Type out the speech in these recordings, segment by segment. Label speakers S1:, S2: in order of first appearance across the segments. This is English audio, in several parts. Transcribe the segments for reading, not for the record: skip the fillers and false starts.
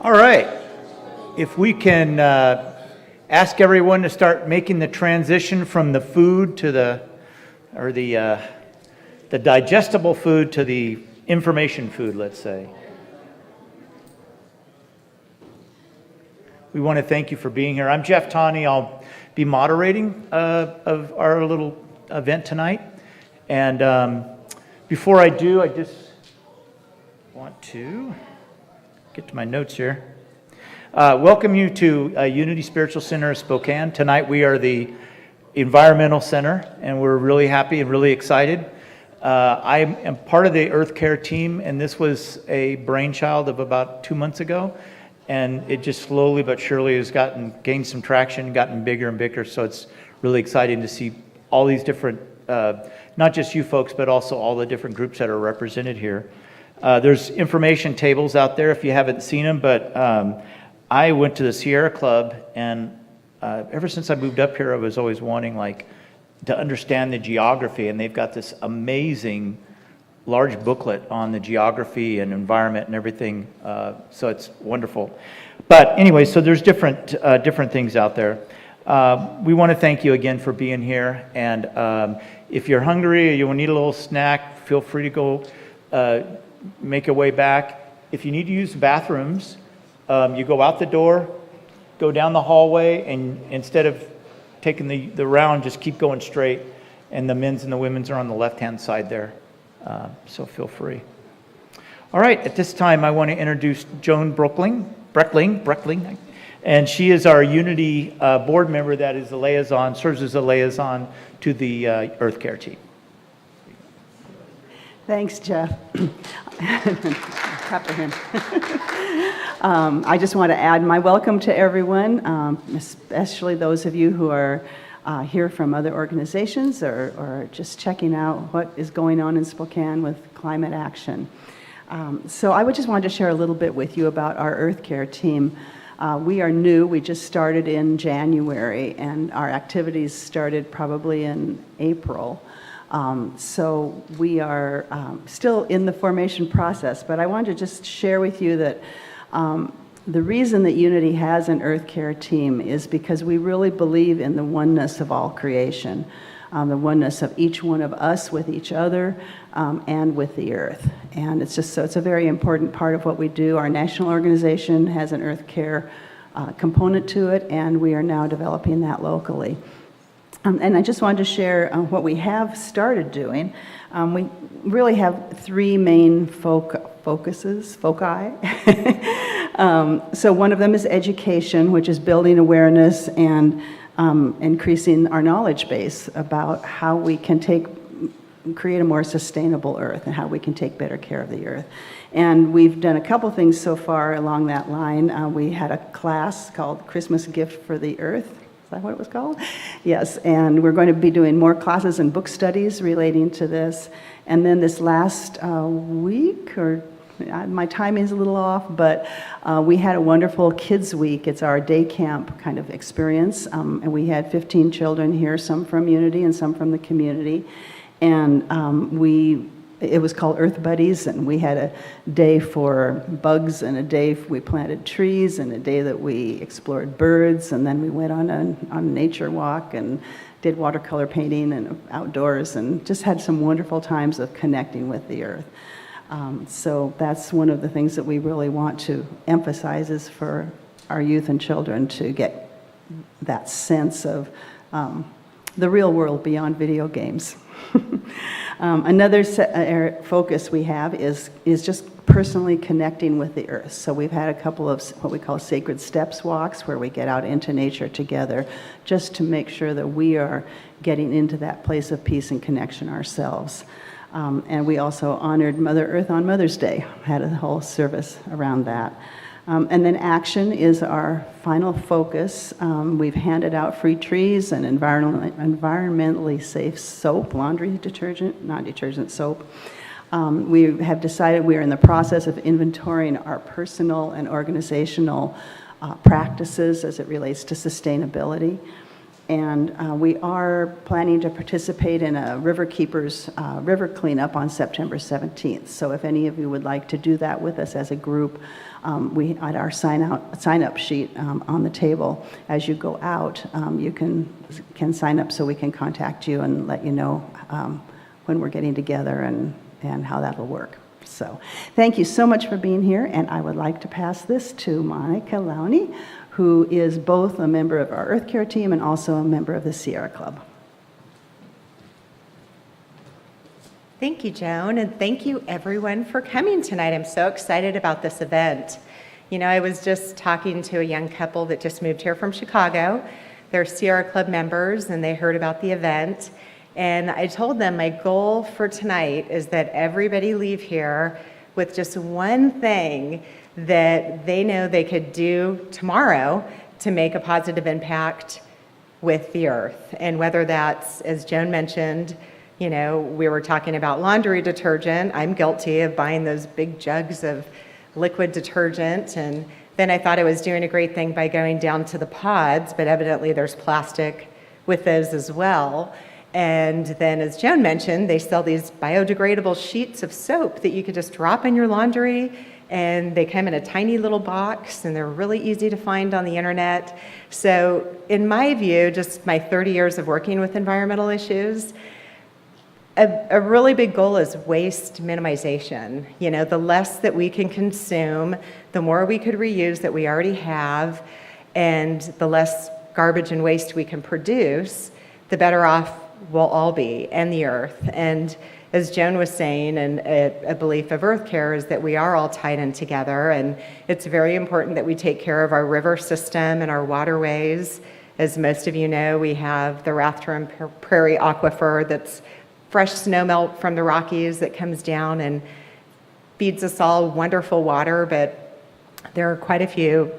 S1: All right. If we can ask everyone to start making the transition from the food to the digestible food to the information food, let's say. We want to thank you for being here. I'm Jeff Tawney. I'll be moderating of our little event tonight. And before I do, I just want to get to my notes here. Welcome you to Unity Spiritual Center of Spokane. Tonight we are the Environmental Center, and we're really happy and really excited. I am part of the Earth Care team, and this was a brainchild of about 2 months ago, and it just slowly but surely has gained some traction, gotten bigger and bigger, so it's really exciting to see all these different, not just you folks, but also all the different groups that are represented here. There's information tables out there if you haven't seen them, but I went to the Sierra Club, and ever since I moved up here, I was always wanting to understand the geography, and they've got this amazing large booklet on the geography and environment and everything, so it's wonderful. But anyway, so there's different things out there. We want to thank you again for being here, and if you're hungry or you need a little snack, feel free to go make your way back. If you need to use the bathrooms, you go out the door, go down the hallway, and instead of taking the round, just keep going straight, and the men's and the women's are on the left-hand side there, so feel free. All right, at this time, I want to introduce Joan Breckling, and she is our Unity board member that is the liaison, serves as a liaison to the Earth Care team.
S2: Thanks, Jeff. Clap for him. I just want to add my welcome to everyone, especially those of you who are here from other organizations or just checking out what is going on in Spokane with climate action. So I would just want to share a little bit with you about our Earth Care team. We are new. We just started in January, and our activities started probably in April. So we are still in the formation process, but I wanted to just share with you that the reason that Unity has an Earth Care team is because we really believe in the oneness of all creation, the oneness of each one of us with each other and with the earth. And it's a very important part of what we do. Our national organization has an Earth Care component to it, and we are now developing that locally. And I just wanted to share what we have started doing. We really have three main foci. So one of them is education, which is building awareness and increasing our knowledge base about how we can create a more sustainable earth and how we can take better care of the earth. And we've done a couple things so far along that line. We had a class called Christmas Gift for the Earth. Is that what it was called? Yes, and we're going to be doing more classes and book studies relating to this. And then this last week, or my timing is a little off, but we had a wonderful Kids Week. It's our day camp kind of experience. And we had 15 children here, some from Unity and some from the community. And it was called Earth Buddies, and we had a day for bugs, and a day we planted trees, and a day that we explored birds, and then we went on a nature walk and did watercolor painting and outdoors, and just had some wonderful times of connecting with the earth. So that's one of the things that we really want to emphasize is for our youth and children to get that sense of the real world beyond video games. Another focus we have is just personally connecting with the earth. So we've had a couple of what we call sacred steps walks where we get out into nature together just to make sure that we are getting into that place of peace and connection ourselves. And we also honored Mother Earth on Mother's Day, had a whole service around that. And then action is our final focus. We've handed out free trees and environmentally safe soap, laundry detergent, not detergent, soap. We have decided we are in the process of inventorying our personal and organizational practices as it relates to sustainability. And we are planning to participate in a River Keepers river cleanup on September 17th. So if any of you would like to do that with us as a group, we had our sign-up sheet on the table. As you go out, you can sign up so we can contact you and let you know when we're getting together and how that'll work. So thank you so much for being here, and I would like to pass this to Monica Lowney, who is both a member of our Earth Care team and also a member of the Sierra Club.
S3: Thank you, Joan, and thank you everyone for coming tonight. I'm so excited about this event. You know, I was just talking to a young couple that just moved here from Chicago. They're Sierra Club members, and they heard about the event. And I told them my goal for tonight is that everybody leave here with just one thing that they know they could do tomorrow to make a positive impact with the earth. And whether that's, as Joan mentioned, you know, we were talking about laundry detergent. I'm guilty of buying those big jugs of liquid detergent. And then I thought I was doing a great thing by going down to the pods, but evidently there's plastic with those as well. And then, as Joan mentioned, they sell these biodegradable sheets of soap that you could just drop in your laundry, and they come in a tiny little box, and they're really easy to find on the internet. So in my view, just my 30 years of working with environmental issues, a really big goal is waste minimization. You know, the less that we can consume, the more we could reuse that we already have, and the less garbage and waste we can produce, the better off we'll all be, and the earth. And as Joan was saying, and a belief of Earth Care is that we are all tied in together, and it's very important that we take care of our river system and our waterways. As most of you know, we have the Rathdrum Prairie Aquifer that's fresh snowmelt from the Rockies that comes down and feeds us all wonderful water, but there are quite a few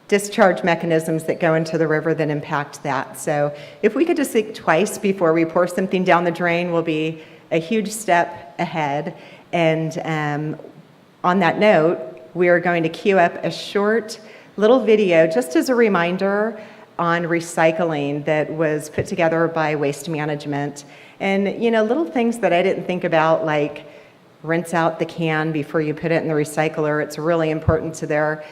S3: discharge mechanisms that go into the river that impact that. So if we could just think twice before we pour something down the drain, we'll be a huge step ahead. And on that note, we are going to queue up a short little video just as a reminder on recycling that was put together by Waste Management. And, you know, little things that I didn't think about, like rinse out the can before you put it in the recycler. It's really important to their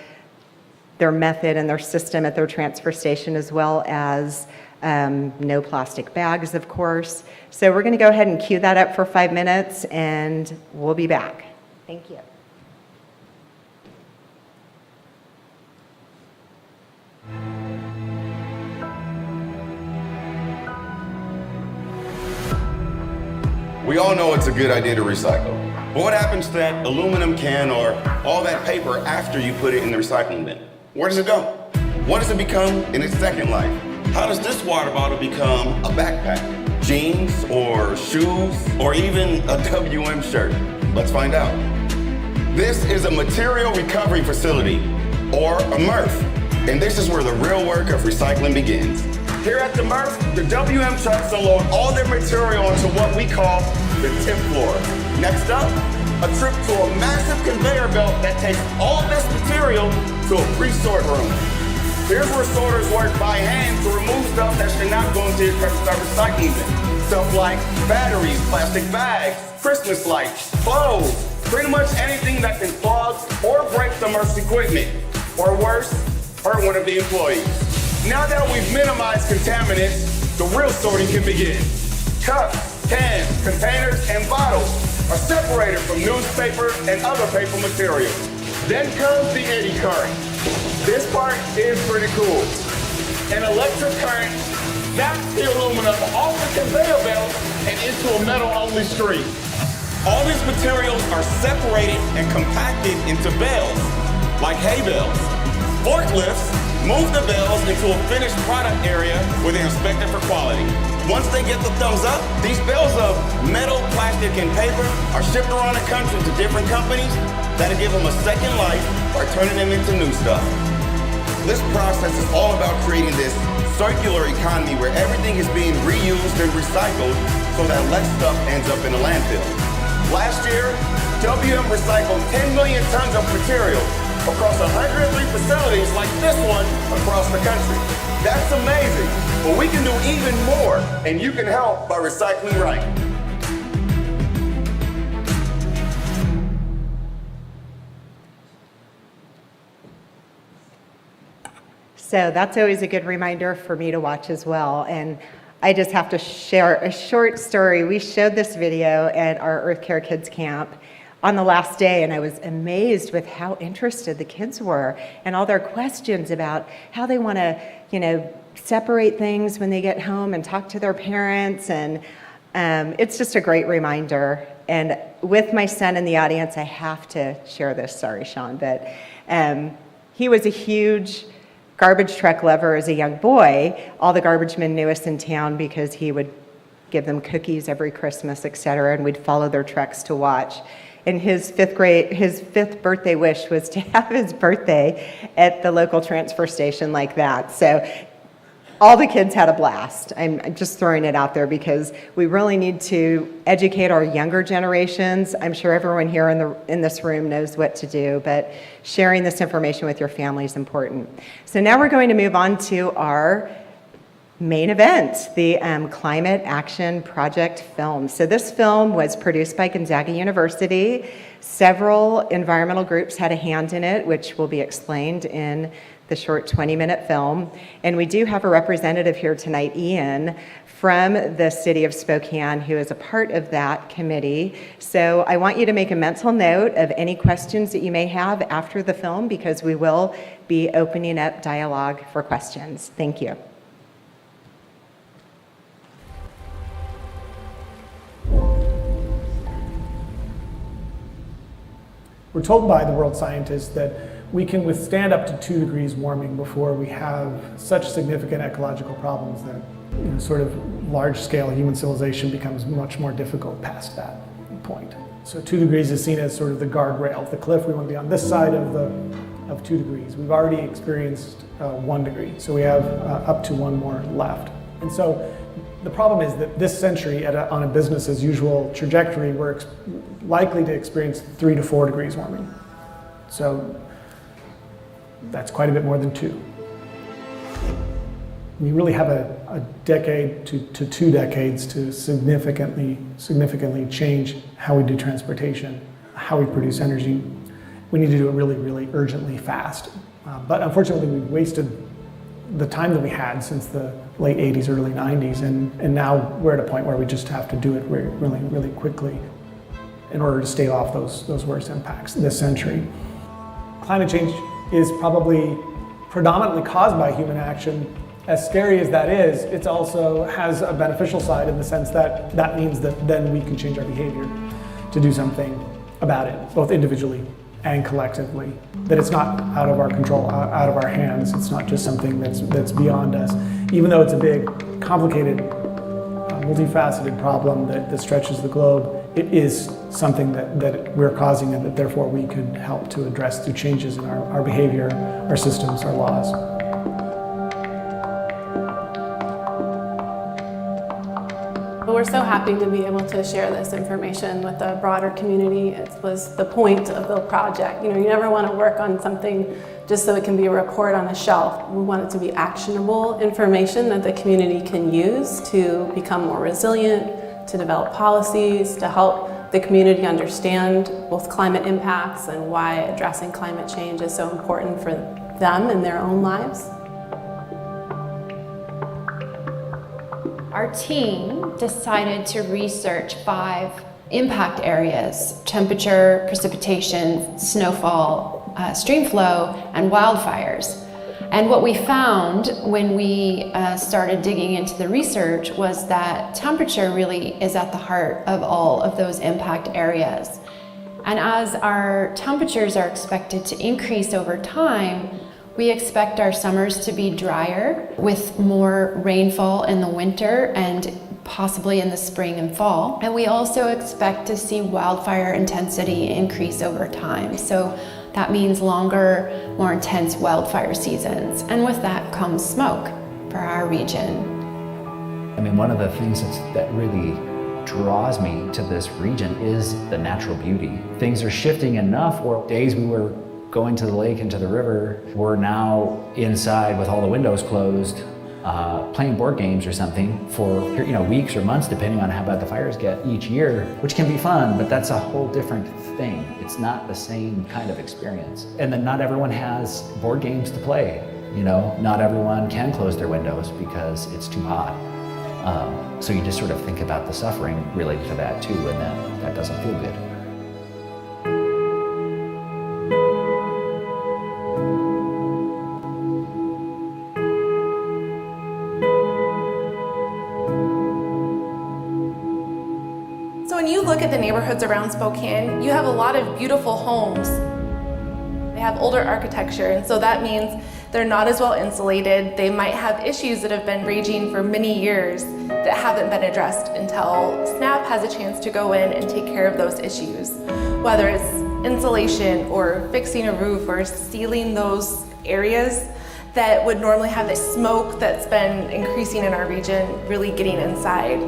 S3: method and their system at their transfer station, as well as no plastic bags, of course. So we're going to go ahead and cue that up for 5 minutes, and we'll be back. Thank you.
S4: We all know it's a good idea to recycle. But what happens to that aluminum can or all that paper after you put it in the recycling bin? Where does it go? What does it become in its second life? How does this water bottle become a backpack, jeans, or shoes, or even a WM shirt? Let's find out. This is a material recovery facility, or a MRF, and this is where the real work of recycling begins. Here at the MRF, the WM trucks unload all their material onto what we call the tip floor. Next up, a trip to a massive conveyor belt that takes all this material to a pre-sort room. Here's where sorters work by hand to remove stuff that should not go into your recycling bin. Stuff like batteries, plastic bags, Christmas lights, clothes, pretty much anything that can clog or break the MRF's equipment, or worse, hurt one of the employees. Now that we've minimized contaminants, the real sorting can begin. Cups, cans, containers, and bottles are separated from newspaper and other paper material. Then comes the eddy current. This part is pretty cool. An electric current zaps the aluminum off the conveyor belt and into a metal-only stream. All these materials are separated and compacted into bales, like hay bales. Forklifts move the bales into a finished product area where they're inspected for quality. Once they get the thumbs up, these bales of metal, plastic, and paper are shipped around the country to different companies that'll give them a second life by turning them into new stuff. This process is all about creating this circular economy where everything is being reused and recycled so that less stuff ends up in the landfill. Last year, WM recycled 10 million tons of material, across 103 facilities like this one across the country. That's amazing, but we can do even more, and you can help by recycling right.
S3: So that's always a good reminder for me to watch as well. And I just have to share a short story. We showed this video at our Earth Care Kids Camp on the last day, and I was amazed with how interested the kids were and all their questions about how they want to, separate things when they get home and talk to their parents. And it's just a great reminder. And with my son in the audience, I have to share this. Sorry, Sean, but he was a huge garbage truck lover as a young boy. All the garbage men knew us in town because he would give them cookies every Christmas, etc., and we'd follow their trucks to watch. And his fifth birthday wish was to have his birthday at the local transfer station like that. So all the kids had a blast. I'm just throwing it out there because we really need to educate our younger generations. I'm sure everyone here in this room knows what to do, but sharing this information with your family is important. So now we're going to move on to our main event, the Climate Action Project film. So this film was produced by Gonzaga University. Several environmental groups had a hand in it, which will be explained in the short 20-minute film. And we do have a representative here tonight, Ian, from the city of Spokane, who is a part of that committee. So I want you to make a mental note of any questions that you may have after the film, because we will be opening up dialogue for questions. Thank you.
S5: We're told by the world scientists that we can withstand up to 2 degrees warming before we have such significant ecological problems that sort of large-scale human civilization becomes much more difficult past that point. So 2 degrees is seen as sort of the guardrail, the cliff. We want to be on this side of 2 degrees. We've already experienced 1 degree, so we have up to 1 more left. And so the problem is that this century, on a business as usual trajectory, we're likely to experience 3 to 4 degrees warming. So that's quite a bit more than 2. We really have a decade to 2 decades to significantly change how we do transportation, how we produce energy. We need to do it really, really urgently fast. But unfortunately, we've wasted the time that we had since the late 80s, early 90s, and now we're at a point where we just have to do it really, really quickly in order to stave off those worst impacts this century. Climate change is probably predominantly caused by human action. As scary as that is, it also has a beneficial side in the sense that that means that then we can change our behavior to do something about it, both individually and collectively. That it's not out of our control, out of our hands. It's not just something that's beyond us. Even though it's a big, complicated, multifaceted problem that stretches the globe, it is something that we're causing and that therefore we could help to address through changes in our behavior, our systems, our laws.
S6: We're so happy to be able to share this information with the broader community. It was the point of the project. You never want to work on something just so it can be a report on a shelf. We want it to be actionable information that the community can use to become more resilient, to develop policies, to help the community understand both climate impacts and why addressing climate change is so important for them in their own lives.
S7: Our team decided to research 5 impact areas: temperature, precipitation, snowfall, stream flow, and wildfires. And what we found when we started digging into the research was that temperature really is at the heart of all of those impact areas. And as our temperatures are expected to increase over time, we expect our summers to be drier with more rainfall in the winter and possibly in the spring and fall. And we also expect to see wildfire intensity increase over time. So that means longer, more intense wildfire seasons. And with that comes smoke for our region.
S8: I mean, one of the things that really draws me to this region is the natural beauty. Things are shifting enough where days we were going to the lake and to the river. We're now inside with all the windows closed, playing board games or something for weeks or months, depending on how bad the fires get each year, which can be fun, but that's a whole different thing. It's not the same kind of experience. And then not everyone has board games to play. Not everyone can close their windows because it's too hot. So you just sort of think about the suffering related to that too, and that doesn't feel good.
S6: So when you look at the neighborhoods around Spokane, you have a lot of beautiful homes. They have older architecture, and so that means they're not as well insulated. They might have issues that have been raging for many years that haven't been addressed until SNAP has a chance to go in and take care of those issues. Whether it's insulation or fixing a roof or sealing those areas that would normally have the smoke that's been increasing in our region really getting inside.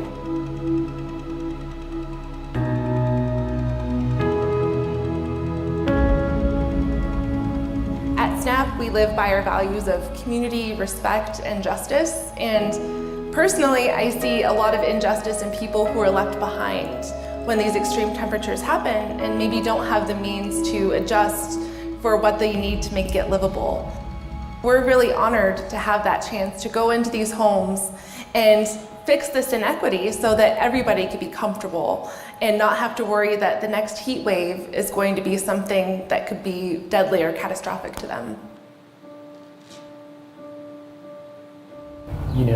S6: At SNAP, we live by our values of community, respect, and justice. And personally, I see a lot of injustice in people who are left behind when these extreme temperatures happen and maybe don't have the means to adjust for what they need to make it livable. We're really honored to have that chance to go into these homes and fix this inequity so that everybody could be comfortable and not have to worry that the next heat wave is going to be something that could be deadly or catastrophic to them.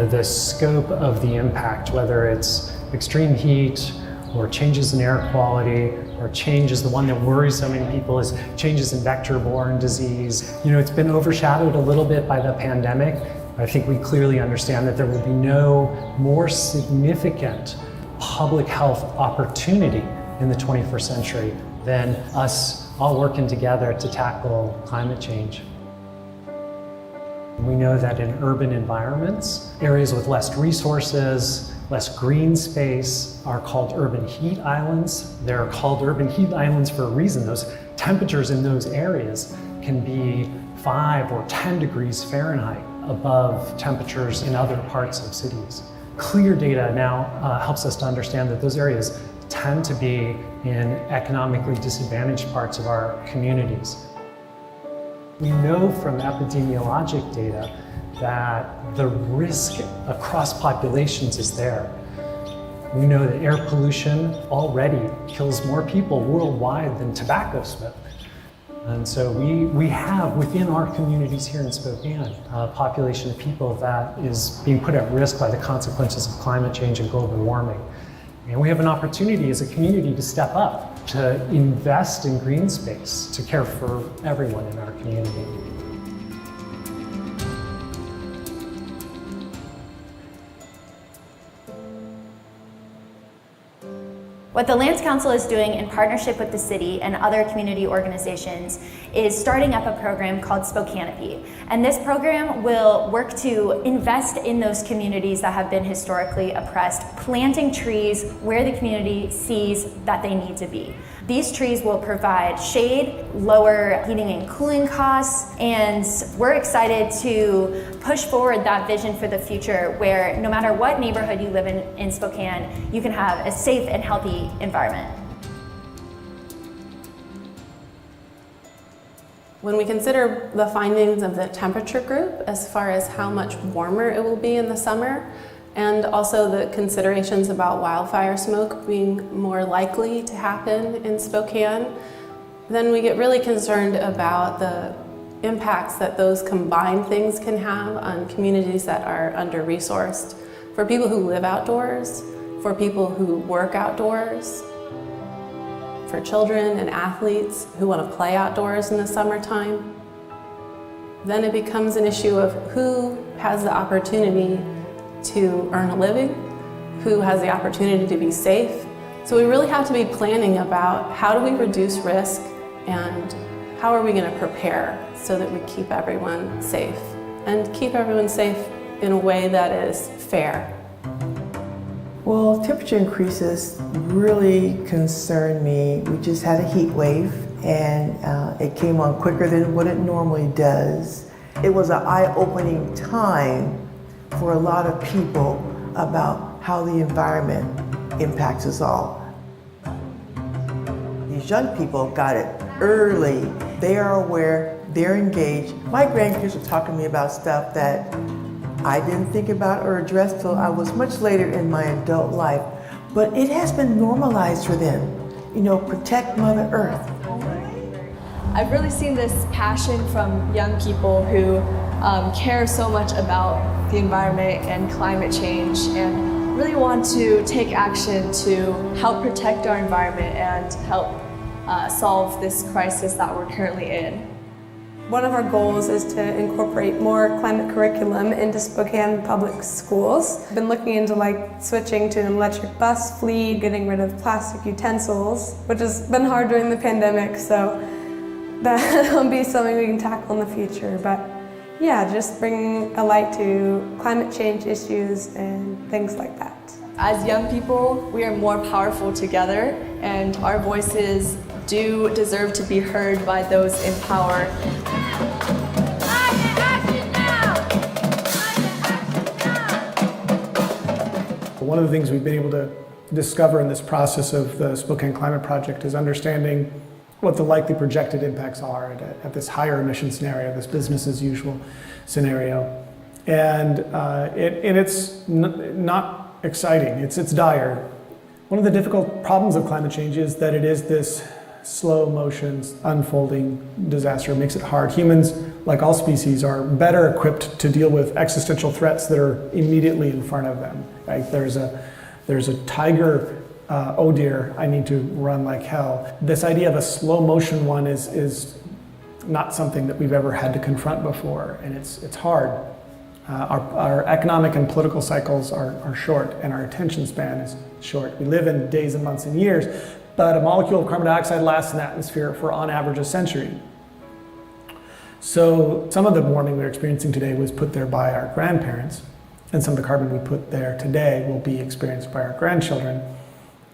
S9: The scope of the impact, whether it's extreme heat or changes in air quality or changes, the one that worries so many people is changes in vector-borne disease. It's been overshadowed a little bit by the pandemic. I think we clearly understand that there will be no more significant public health opportunity in the 21st century than us all working together to tackle climate change. We know that in urban environments, areas with less resources, less green space are called urban heat islands. They're called urban heat islands for a reason. Those temperatures in those areas can be 5 or 10 degrees Fahrenheit above temperatures in other parts of cities. Clear data now helps us to understand that those areas tend to be in economically disadvantaged parts of our communities. We know from epidemiologic data that the risk across populations is there. We know that air pollution already kills more people worldwide than tobacco smoke. And so we have within our communities here in Spokane a population of people that is being put at risk by the consequences of climate change and global warming. And we have an opportunity as a community to step up, to invest in green space, to care for everyone in our community.
S10: What the Lands Council is doing in partnership with the city and other community organizations is starting up a program called Spokanopy. And this program will work to invest in those communities that have been historically oppressed, planting trees where the community sees that they need to be. These trees will provide shade, lower heating and cooling costs, and we're excited to push forward that vision for the future where no matter what neighborhood you live in Spokane, you can have a safe and healthy environment.
S6: When we consider the findings of the temperature group as far as how much warmer it will be in the summer, and also the considerations about wildfire smoke being more likely to happen in Spokane, then we get really concerned about the impacts that those combined things can have on communities that are under-resourced. For people who live outdoors, for people who work outdoors, for children and athletes who want to play outdoors in the summertime, then it becomes an issue of who has the opportunity to earn a living, who has the opportunity to be safe. So we really have to be planning about how do we reduce risk and how are we going to prepare so that we keep everyone safe and keep everyone safe in a way that is fair.
S11: Well, temperature increases really concern me. We just had a heat wave and it came on quicker than what it normally does. It was an eye-opening time for a lot of people about how the environment impacts us all. These young people got it early. They are aware, they're engaged. My grandkids were talking to me about stuff that I didn't think about or address till I was much later in my adult life. But it has been normalized for them. You know, protect Mother Earth.
S12: I've really seen this passion from young people who care so much about the environment and climate change and really want to take action to help protect our environment and help solve this crisis that we're currently in.
S6: One of our goals is to incorporate more climate curriculum into Spokane public schools. I've been looking into switching to an electric bus fleet, getting rid of plastic utensils, which has been hard during the pandemic, so that'll be something we can tackle in the future. But yeah, just bringing a light to climate change issues and things like that.
S12: As young people, we are more powerful together, and our voices do deserve to be heard by those in power.
S5: One of the things we've been able to discover in this process of the Spokane Climate Project is understanding what the likely projected impacts are at this higher emission scenario, this business as usual scenario. And it's not exciting, it's dire. One of the difficult problems of climate change is that it is this slow motion, unfolding disaster. It makes it hard. Humans, like all species, are better equipped to deal with existential threats that are immediately in front of them. Right? There's a tiger, oh dear, I need to run like hell. This idea of a slow motion one is not something that we've ever had to confront before, and it's hard. Our economic and political cycles are short, and our attention span is short. We live in days and months and years, but a molecule of carbon dioxide lasts in the atmosphere for, on average, a century. So some of the warming we're experiencing today was put there by our grandparents, and some of the carbon we put there today will be experienced by our grandchildren,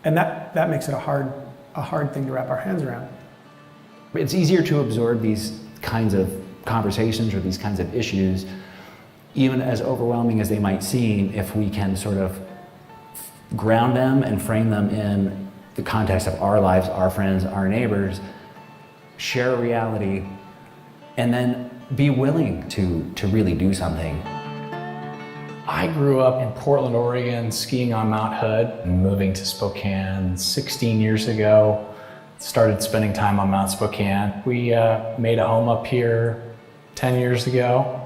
S5: and that makes it a hard thing to wrap our hands around.
S8: It's easier to absorb these kinds of conversations or these kinds of issues, even as overwhelming as they might seem, if we can sort of ground them and frame them in the context of our lives, our friends, our neighbors, share a reality, and then be willing to really do something.
S13: I grew up in Portland, Oregon, skiing on Mount Hood, and moving to Spokane 16 years ago. Started spending time on Mount Spokane. We made a home up here 10 years ago.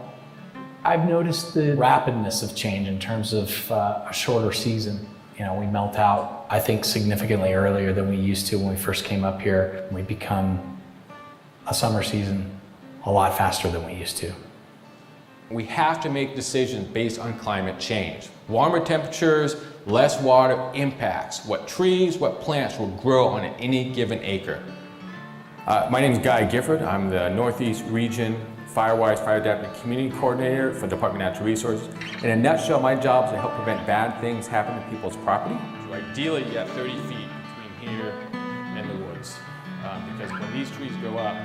S13: I've noticed the rapidness of change in terms of a shorter season. You know, we melt out, I think, significantly earlier than we used to when we first came up here. We become a summer season a lot faster than we used to.
S14: We have to make decisions based on climate change. Warmer temperatures, less water impacts what trees, what plants will grow on any given acre. My name is Guy Gifford. I'm the Northeast Region Firewise Fire Adaptive Community Coordinator for Department of Natural Resources. In a nutshell, my job is to help prevent bad things happening to people's property. So ideally, you have 30 feet between here and the woods. Because when these trees grow up,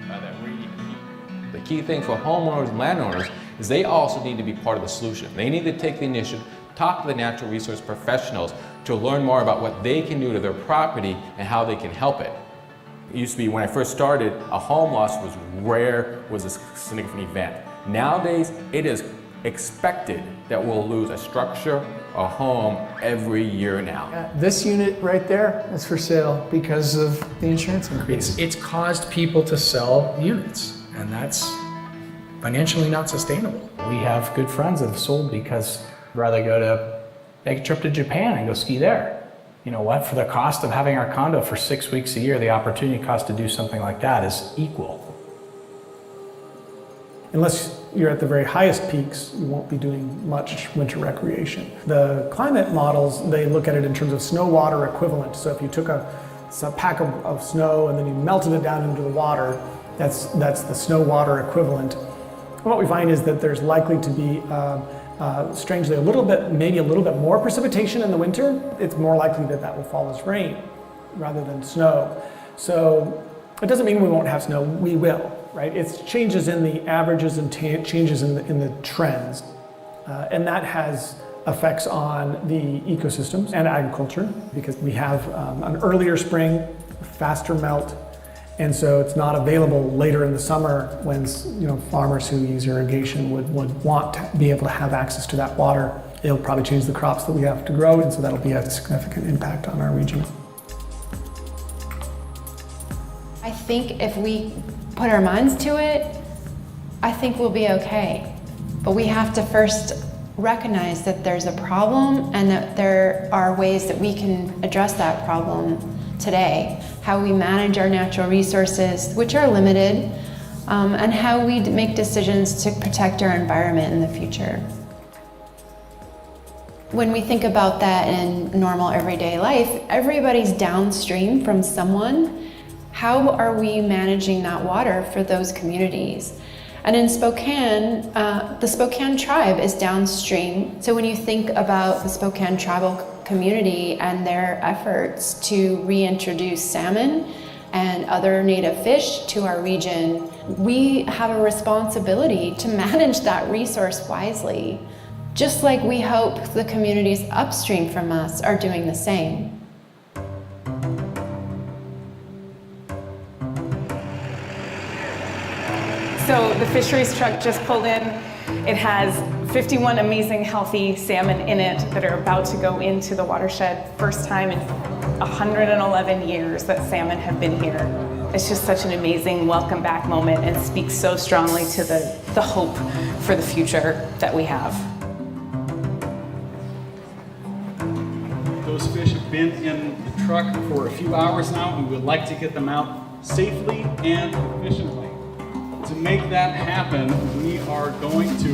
S14: that radiant heat. The key thing for homeowners and landowners is they also need to be part of the solution. They need to take the initiative, talk to the natural resource professionals to learn more about what they can do to their property and how they can help it. It used to be, when I first started, a home loss was rare, was a significant event. Nowadays, it is expected that we'll lose a structure, a home, every year now.
S15: This unit right there is for sale because of the insurance increase.
S13: It's caused people to sell units, and that's financially not sustainable. We have good friends that have sold because they'd rather go to take a trip to Japan and go ski there. You know what, for the cost of having our condo for 6 weeks a year, the opportunity cost to do something like that is equal.
S5: Unless you're at the very highest peaks, you won't be doing much winter recreation. The climate models, they look at it in terms of snow water equivalent. So if you took a pack of snow and then you melted it down into the water, that's the snow water equivalent. And what we find is that there's likely to be strangely, maybe a little bit more precipitation in the winter. It's more likely that will fall as rain rather than snow. So It doesn't mean we won't have snow, we will, right? It's changes in the averages and changes in the trends. And that has effects on the ecosystems and agriculture because we have an earlier spring, faster melt, and so it's not available later in the summer when farmers who use irrigation would want to be able to have access to that water. It'll probably change the crops that we have to grow, and so that'll be a significant impact on our region.
S7: I think if we put our minds to it, I think we'll be okay. But we have to first recognize that there's a problem and that there are ways that we can address that problem today. How we manage our natural resources, which are limited, and how we make decisions to protect our environment in the future. When we think about that in normal everyday life, everybody's downstream from someone. How are we managing that water for those communities? And in Spokane, the Spokane tribe is downstream. So when you think about the Spokane tribal community and their efforts to reintroduce salmon and other native fish to our region, we have a responsibility to manage that resource wisely, just like we hope the communities upstream from us are doing the same.
S16: So the fisheries truck just pulled in. It has 51 amazing, healthy salmon in it that are about to go into the watershed. First time in 111 years that salmon have been here. It's just such an amazing welcome back moment and speaks so strongly to the hope for the future that we have.
S17: Those fish have been in the truck for a few hours now, and we would like to get them out safely and efficiently. To make that happen, we are going to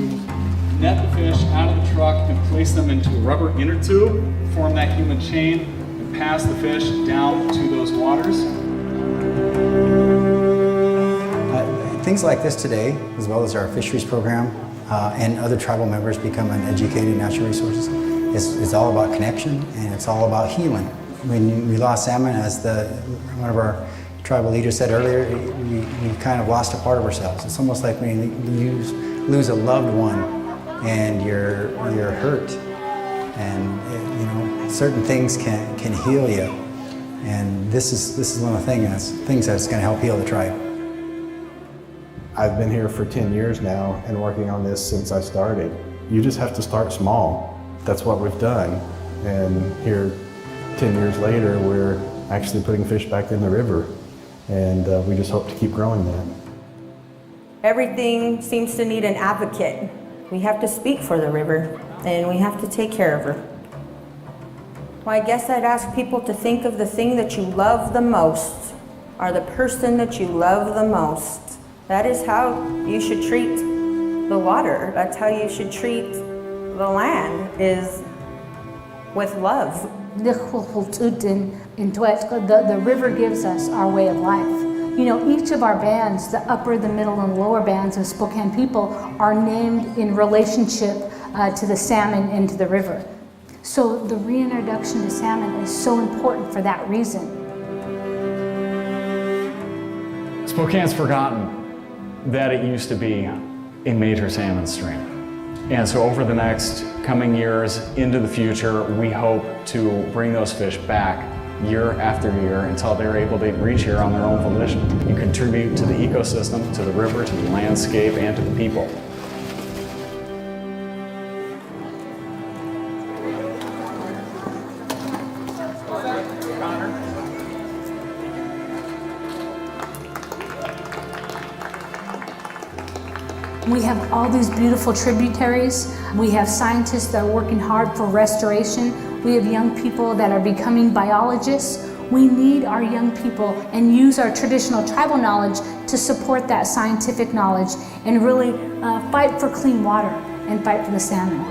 S17: net the fish out of the truck and place them into a rubber inner tube, form that human chain, and pass the fish down to those waters.
S18: Things like this today, as well as our fisheries program and other tribal members becoming educated in natural resources, it's all about connection and it's all about healing. When we lost salmon, as one of our tribal leaders said earlier, we kind of lost a part of ourselves. It's almost like when you lose a loved one and you're hurt, and certain things can heal you, and this is one of the things that's going to help heal the tribe.
S19: I've been here for 10 years now and working on this since I started. You just have to start small. That's what we've done, and here 10 years later we're actually putting fish back in the river. And we just hope to keep growing that.
S20: Everything seems to need an advocate. We have to speak for the river, and we have to take care of her. Well, I guess I'd ask people to think of the thing that you love the most, or the person that you love the most. That is how you should treat the water. That's how you should treat the land, is with love.
S21: The river gives us our way of life. You know, each of our bands, the upper, the middle, and lower bands of Spokane people, are named in relationship to the salmon and to the river. So the reintroduction to salmon is so important for that reason.
S22: Spokane's forgotten that it used to be a major salmon stream. And so over the next coming years into the future, we hope to bring those fish back year after year until they're able to reach here on their own volition and contribute to the ecosystem, to the river, to the landscape, and to the people.
S21: We have all these beautiful tributaries. We have scientists that are working hard for restoration. We have young people that are becoming biologists. We need our young people and use our traditional tribal knowledge to support that scientific knowledge and really fight for clean water and fight for the salmon.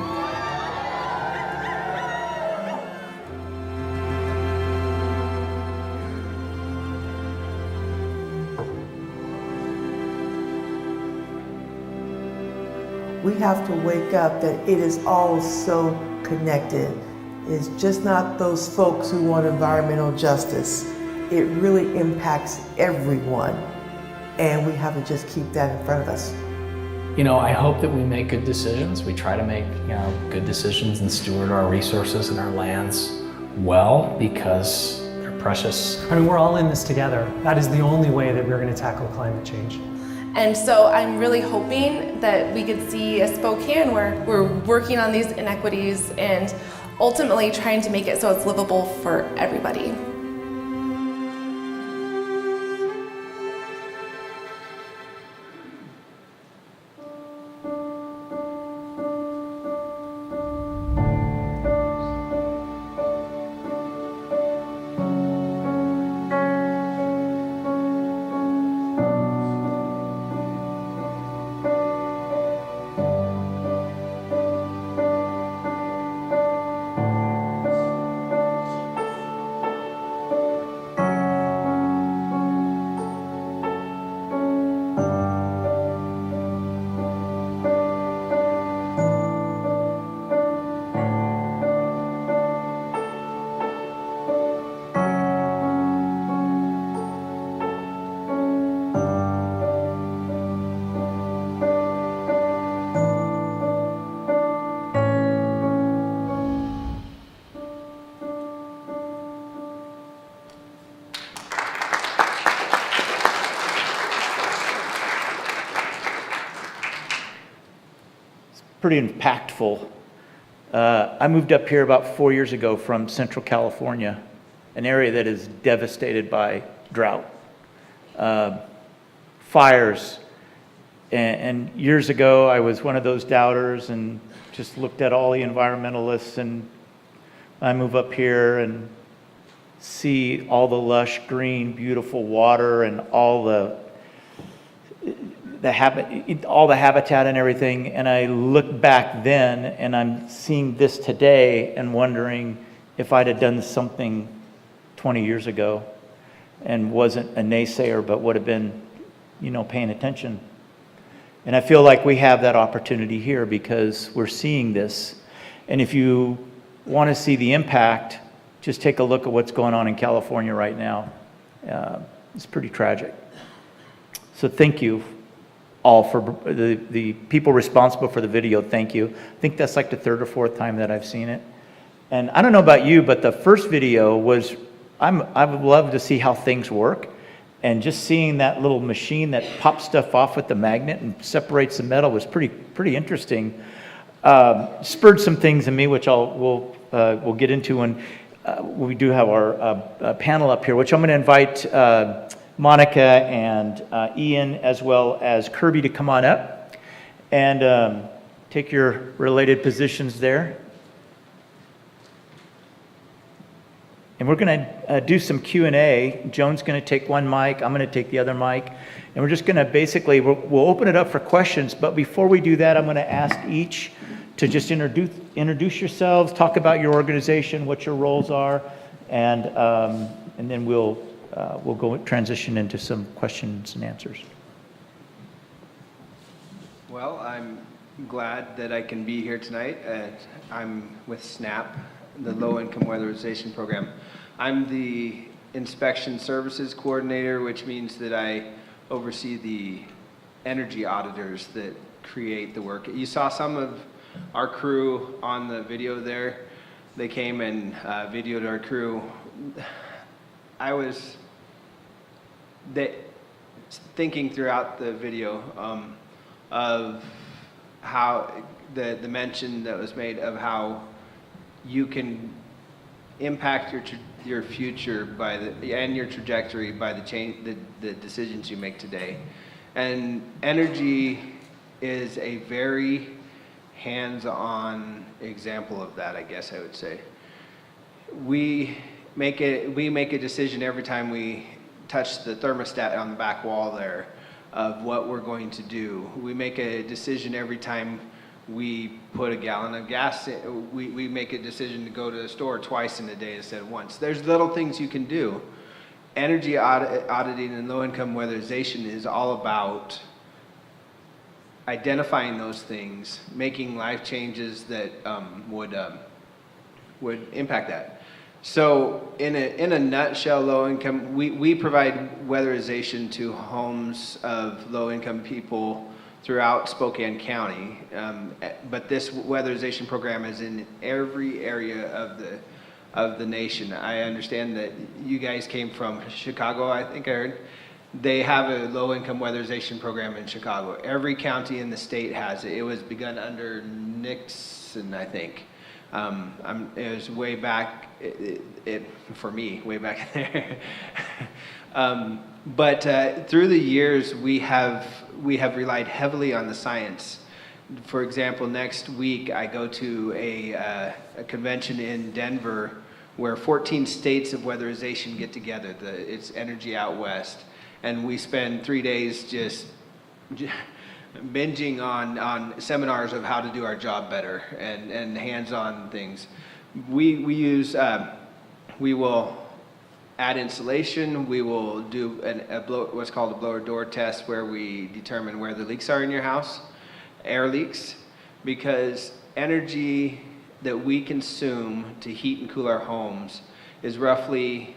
S11: We have to wake up that it is all so connected. It's just not those folks who want environmental justice. it really impacts everyone. And we have to just keep that in front of us.
S13: You know, I hope that we make good decisions. We try to make, good decisions and steward our resources and our lands well, because they're precious.
S9: I mean, we're all in this together. That is the only way that we're going to tackle climate change.
S6: And so I'm really hoping that we could see a Spokane where we're working on these inequities and ultimately trying to make it so it's livable for everybody.
S1: Pretty impactful. I moved up here about 4 years ago from Central California, an area that is devastated by drought, fires. And years ago, I was one of those doubters and just looked at all the environmentalists, and I move up here and see all the lush, green, beautiful water and all the habitat and everything, and I look back then and I'm seeing this today and wondering if I'd have done something 20 years ago and wasn't a naysayer but would have been, paying attention. And I feel like we have that opportunity here because we're seeing this. And if you want to see the impact, just take a look at what's going on in California right now. It's pretty tragic. So thank you all for the people responsible for the video. Thank you. I think that's like the third or fourth time that I've seen it. And I don't know about you, but the first video was, I would love to see how things work. And just seeing that little machine that pops stuff off with the magnet and separates the metal was pretty interesting. Spurred some things in me, which we'll get into when we do have our panel up here, which I'm going to invite Monica and Ian, as well as Kirby, to come on up and take your related positions there. And we're going to do some Q&A. Joan's going to take one mic. I'm going to take the other mic. And we're just going to basically, we'll open it up for questions. But before we do that, I'm going to ask each to just introduce yourselves, talk about your organization, what your roles are, and then we'll go transition into some questions and answers.
S2: Well, I'm glad that I can be here tonight. I'm with SNAP, the Low Income Weatherization Program. I'm the Inspection Services Coordinator, which means that I oversee the energy auditors that create the work. You saw some of our crew on the video there. They came and videoed our crew. I was thinking throughout the video of how the mention that was made of how you can impact your future and your trajectory by the decisions you make today. And energy is a very hands-on example of that, I guess I would say. We make a decision every time we touch the thermostat on the back wall there of what we're going to do. We make a decision every time we put a gallon of gas in. We make a decision to go to the store twice in a day instead of once. There's little things you can do. Energy auditing and low-income weatherization is all about identifying those things, making life changes that would impact that. So in a nutshell, low income, we provide weatherization to homes of low income people throughout Spokane County. But this weatherization program is in every area of the nation. I understand that you guys came from Chicago, I think I heard. They have a low-income weatherization program in Chicago. Every county in the state has it. It was begun under Nixon, I think. It was way back, for me, way back there. But through the years, we have relied heavily on the science. For example, next week I go to a convention in Denver where 14 states of weatherization get together. It's Energy Out West. And we spend 3 days just binging on seminars of how to do our job better and hands-on things. We will add insulation. We will do what's called a blower door test, where we determine where the leaks are in your house, air leaks, because energy that we consume to heat and cool our homes is roughly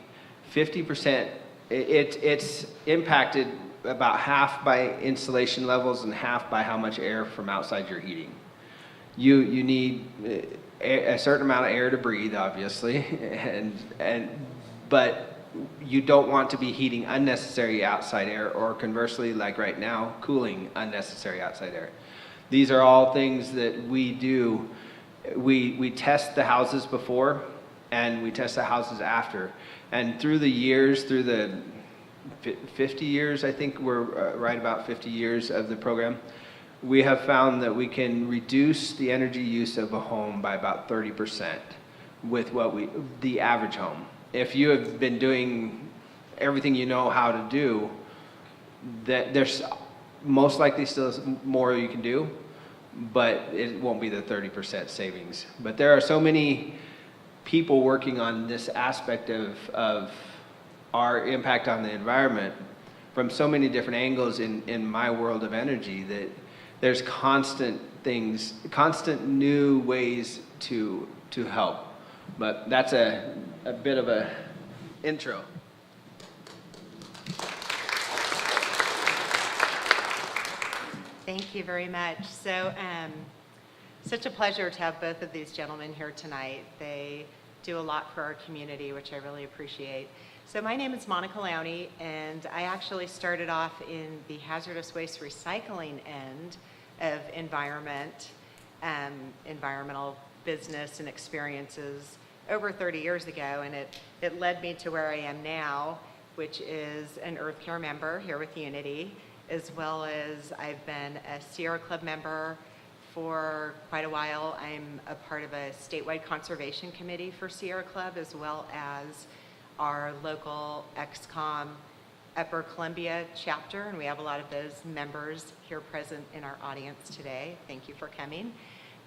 S2: 50%. It's impacted about half by insulation levels and half by how much air from outside you're heating. You need a certain amount of air to breathe, obviously, but you don't want to be heating unnecessary outside air, or conversely, like right now, cooling unnecessary outside air. These are all things that we do. We test the houses before and we test the houses after. And through the years, through the 50 years, I think we're right about 50 years of the program, we have found that we can reduce the energy use of a home by about 30% with the average home. If you have been doing everything you know how to do, that there's most likely still more you can do, but it won't be the 30% savings. But there are so many people working on this aspect of our impact on the environment from so many different angles in my world of energy, that there's constant new ways to help. But that's a bit of a intro.
S3: Thank you very much. So, such a pleasure to have both of these gentlemen here tonight. They do a lot for our community, which I really appreciate. So my name is Monica Lowney, and I actually started off in the hazardous waste recycling end of environmental business and experiences over 30 years ago, and it led me to where I am now, which is an Earth Care member here with Unity, as well as I've been a Sierra Club member for quite a while. I'm a part of a statewide conservation committee for Sierra Club, as well as our local XCOM Upper Columbia chapter, and we have a lot of those members here present in our audience today. Thank you for coming.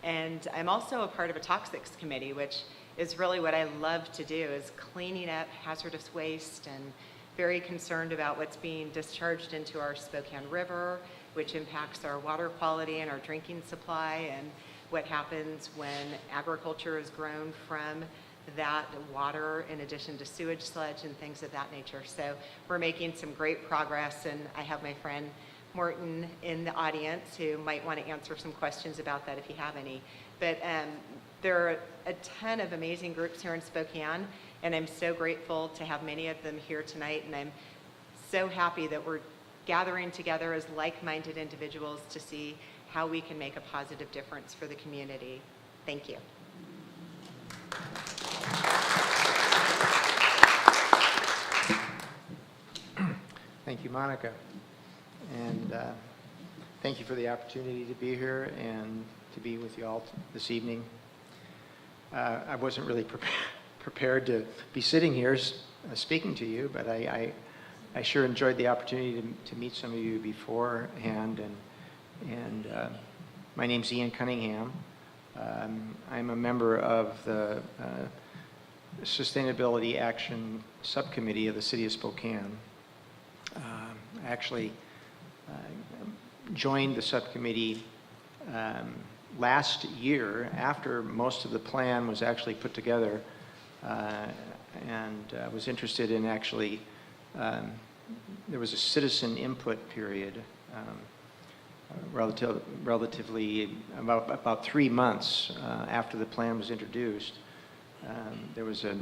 S3: And I'm also a part of a toxics committee, which is really what I love to do, is cleaning up hazardous waste, and very concerned about what's being discharged into our Spokane River, which impacts our water quality and our drinking supply, and what happens when agriculture is grown from that water, in addition to sewage sludge and things of that nature. So we're making some great progress, and I have my friend Morton in the audience who might want to answer some questions about that if you have any. But there are a ton of amazing groups here in Spokane, and I'm so grateful to have many of them here tonight, and I'm so happy that we're gathering together as like-minded individuals to see how we can make a positive difference for the community. Thank you.
S4: Thank you, Monica. And thank you for the opportunity to be here and to be with you all this evening. I wasn't really prepared to be sitting here speaking to you, but I sure enjoyed the opportunity to meet some of you beforehand. And my name's Ian Cunningham. I'm a member of the Sustainability Action Subcommittee of the City of Spokane. I actually joined the subcommittee last year after most of the plan was actually put together and was interested in actually, there was a citizen input period, relatively about 3 months after the plan was introduced. There was a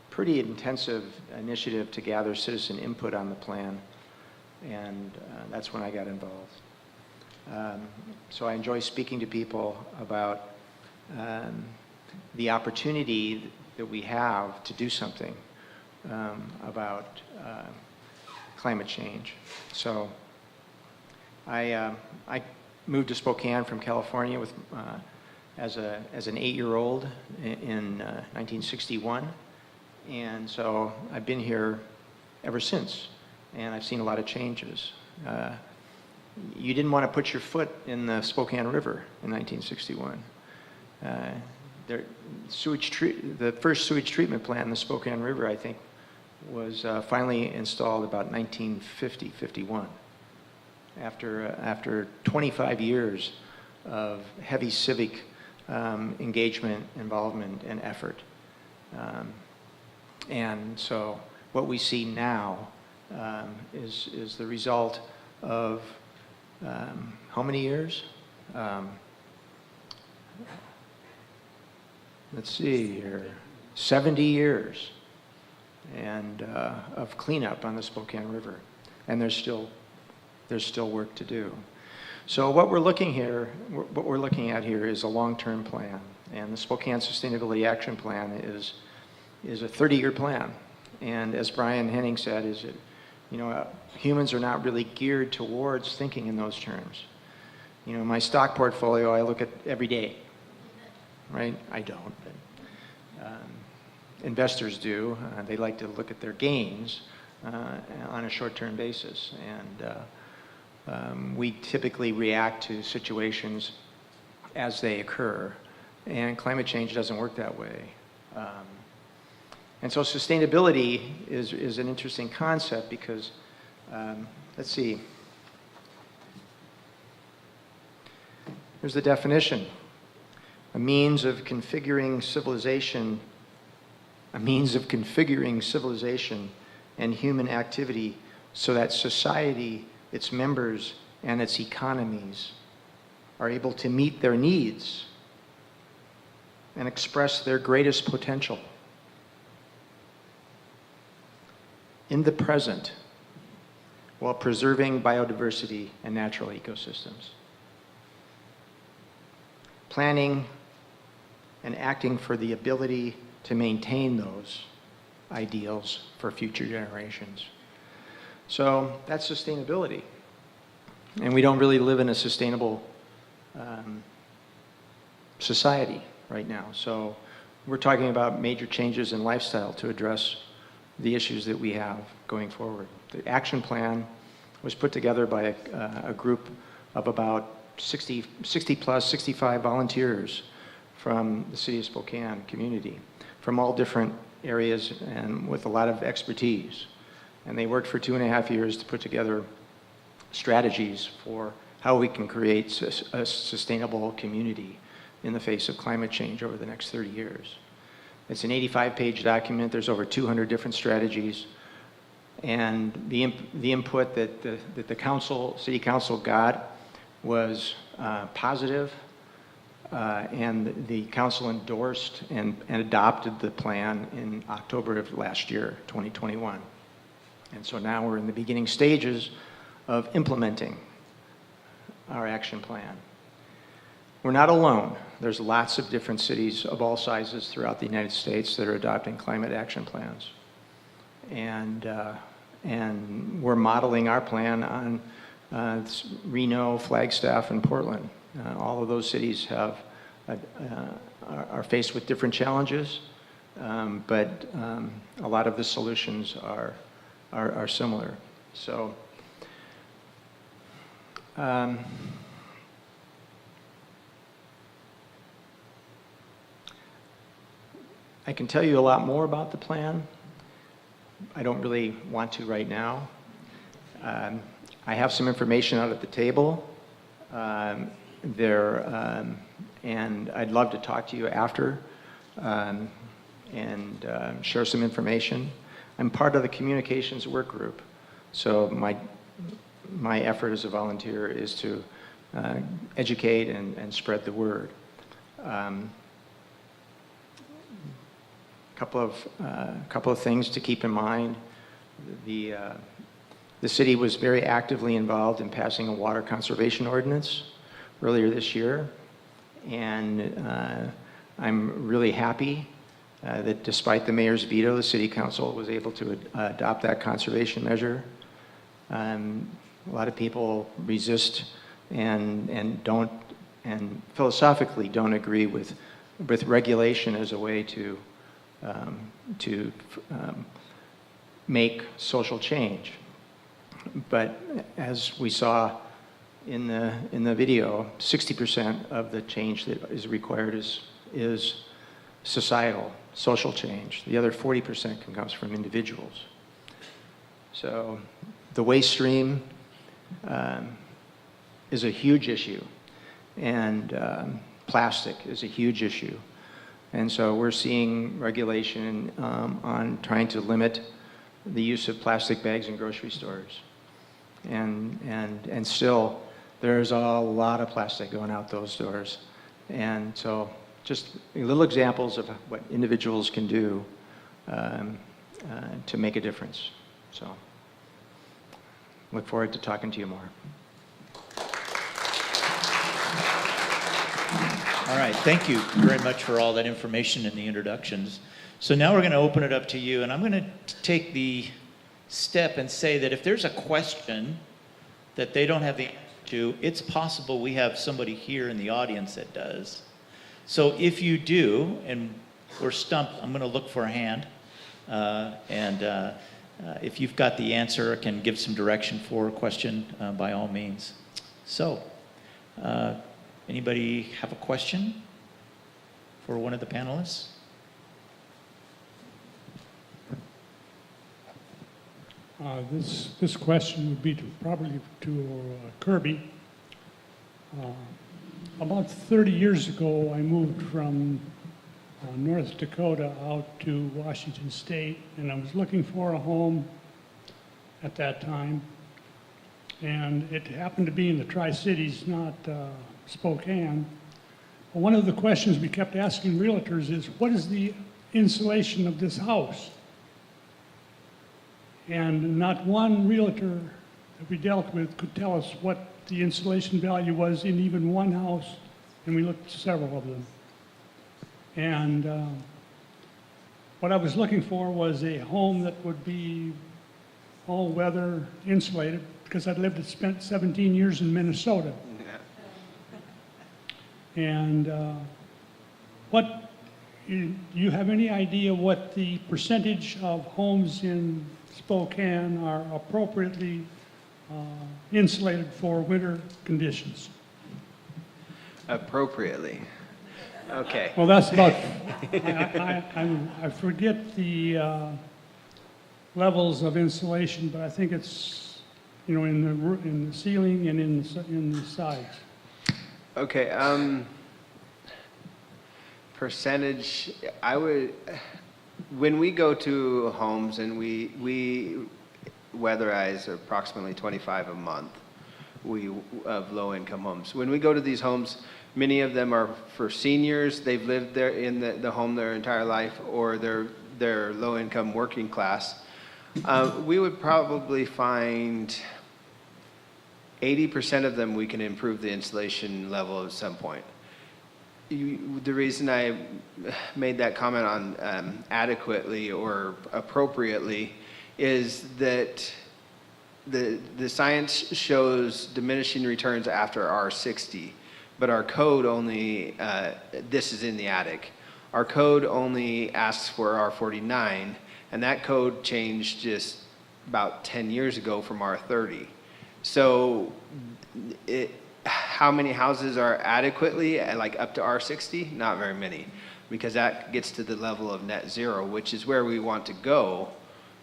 S4: pretty intensive initiative to gather citizen input on the plan, and that's when I got involved. So I enjoy speaking to people about the opportunity that we have to do something about climate change. So I moved to Spokane from California with, as an 8-year-old in 1961, and so I've been here ever since, and I've seen a lot of changes. You didn't want to put your foot in the Spokane River in 1961. The first sewage treatment plant in the Spokane River, I think, was finally installed about 1950-51. After 25 years of heavy civic engagement, involvement, and effort. And so what we see now is the result of how many years? Let's see here, 70 years and of cleanup on the Spokane River, and there's still work to do. So what we're looking at here is a long-term plan, and the Spokane Sustainability Action Plan is a 30-year plan. And as Brian Henning said, humans are not really geared towards thinking in those terms. My stock portfolio I look at every day, right? I don't, but investors do. They like to look at their gains on a short-term basis, and we typically react to situations as they occur, and climate change doesn't work that way. And so sustainability is an interesting concept because, let's see, here's the definition. A means of configuring civilization and human activity so that society, its members, and its economies are able to meet their needs and express their greatest potential in the present while preserving biodiversity and natural ecosystems. Planning and acting for the ability to maintain those ideals for future generations. So that's sustainability. And we don't really live in a sustainable society right now. So we're talking about major changes in lifestyle to address the issues that we have going forward. The action plan was put together by a group of about 65 volunteers from the city of Spokane community, from all different areas and with a lot of expertise. And they worked for 2.5 years to put together strategies for how we can create a sustainable community in the face of climate change over the next 30 years. It's an 85-page document. There's over 200 different strategies. And the input that the city council got was positive, and the council endorsed and adopted the plan in October of last year, 2021. And so now we're in the beginning stages of implementing our action plan. We're not alone. There's lots of different cities of all sizes throughout the United States that are adopting climate action plans. And we're modeling our plan on Reno, Flagstaff, and Portland. All of those cities are faced with different challenges, but a lot of the solutions are similar. So I can tell you a lot more about the plan. I don't really want to right now. I have some information out at the table and I'd love to talk to you after. and share some information. I'm part of the communications work group, so my effort as a volunteer is to educate and spread the word. Couple of things to keep in mind. The city was very actively involved in passing a water conservation ordinance earlier this year, and I'm really happy that despite the mayor's veto, the city council was able to adopt that conservation measure. A lot of people resist and don't, and philosophically don't agree with regulation as a way to make social change. But as we saw in the video, 60% of the change that is required is societal, social change. The other 40% comes from individuals. So the waste stream is a huge issue, and plastic is a huge issue. And so we're seeing regulation on trying to limit the use of plastic bags in grocery stores. And still, there's a lot of plastic going out those doors. And so just little examples of what individuals can do to make a difference. So look forward to talking to you more.
S1: All right, thank you very much for all that information and the introductions. So now we're going to open it up to you, and I'm going to take the step and say that if there's a question that they don't have the answer to, it's possible we have somebody here in the audience that does. So if you do, and we're stumped, I'm going to look for a hand, if you've got the answer or can give some direction for a question, by all means. So, anybody have a question for one of the panelists?
S10: This question would be probably to Kirby. About 30 years ago, I moved from North Dakota out to Washington State, and I was looking for a home at that time. And it happened to be in the Tri-Cities, not Spokane. One of the questions we kept asking realtors is, what is the insulation of this house? And not one realtor that we dealt with could tell us what the insulation value was in even one house, and we looked at several of them. And what I was looking for was a home that would be all-weather insulated, because I'd spent 17 years in Minnesota. And do you have any idea what the percentage of homes in Spokane are appropriately insulated for winter conditions?
S2: Appropriately. Okay.
S10: Well, that's about, I forget the levels of insulation, but I think it's, in the ceiling and in the sides.
S2: Okay, percentage, when we go to homes and we weatherize approximately 25 a month of low-income homes. When we go to these homes, many of them are for seniors. They've lived there in the home their entire life, or they're low-income working class. We would probably find 80% of them we can improve the insulation level at some point. The reason I made that comment on adequately or appropriately is that the science shows diminishing returns after R60, but our code only, this is in the attic, our code only asks for R49, and that code changed just about 10 years ago from R30. So how many houses are adequately like up to R60? Not very many, because that gets to the level of net zero, which is where we want to go,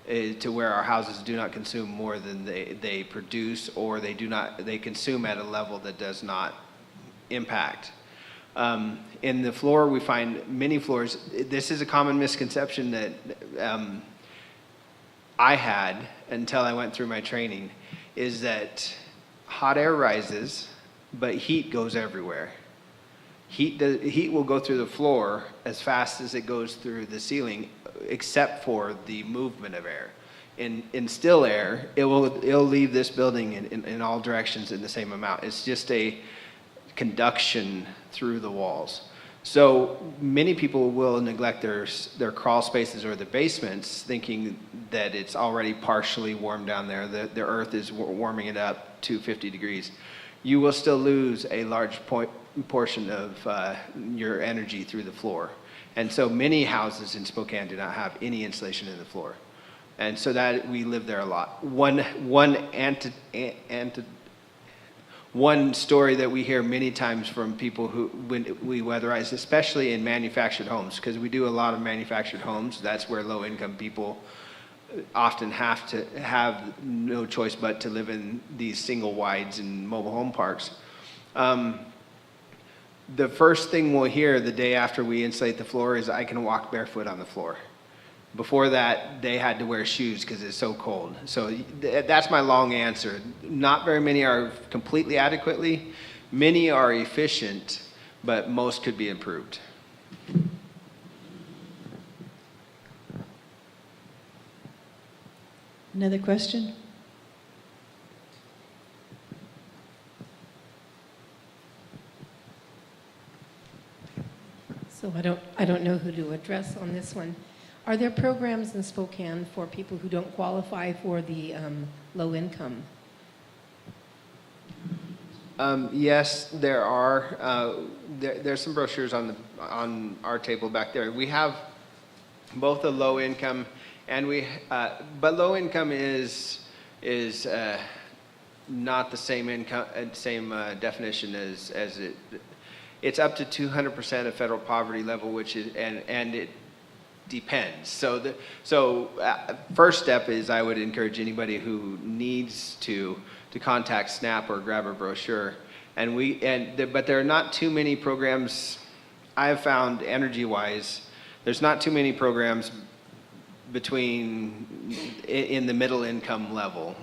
S2: to where our houses do not consume more than they produce, or they consume at a level that does not impact. In the floor, we find many floors. This is a common misconception that I had until I went through my training, is that hot air rises, but heat goes everywhere. Heat will go through the floor as fast as it goes through the ceiling, except for the movement of air. In still air, it'll leave this building in all directions in the same amount. It's just a conduction through the walls. So many people will neglect their crawl spaces or the basements, thinking that it's already partially warm down there. The earth is warming it up to 50 degrees. You will still lose a large portion of your energy through the floor. And so many houses in Spokane do not have any insulation in the floor. And so that we live there a lot. One story that we hear many times from people when we weatherize, especially in manufactured homes, because we do a lot of manufactured homes. That's where low-income people often have to have no choice but to live in these single wides and mobile home parks. The first thing we'll hear the day after we insulate the floor is, I can walk barefoot on the floor. Before that, they had to wear shoes because it's so cold. So that's my long answer. Not very many are completely adequately. Many are efficient, but most could be improved.
S8: Another question? So I don't know who to address on this one. Are there programs in Spokane for people who don't qualify for the low income?
S2: Yes, there are. There's some brochures on our table back there. We have both a low income and but low income is not the same income, same definition as it. It's up to 200% of federal poverty level, which is and it depends. So first step is, I would encourage anybody who needs to contact SNAP or grab a brochure. But there are not too many programs. I have found energy-wise, there's not too many programs in the middle income level,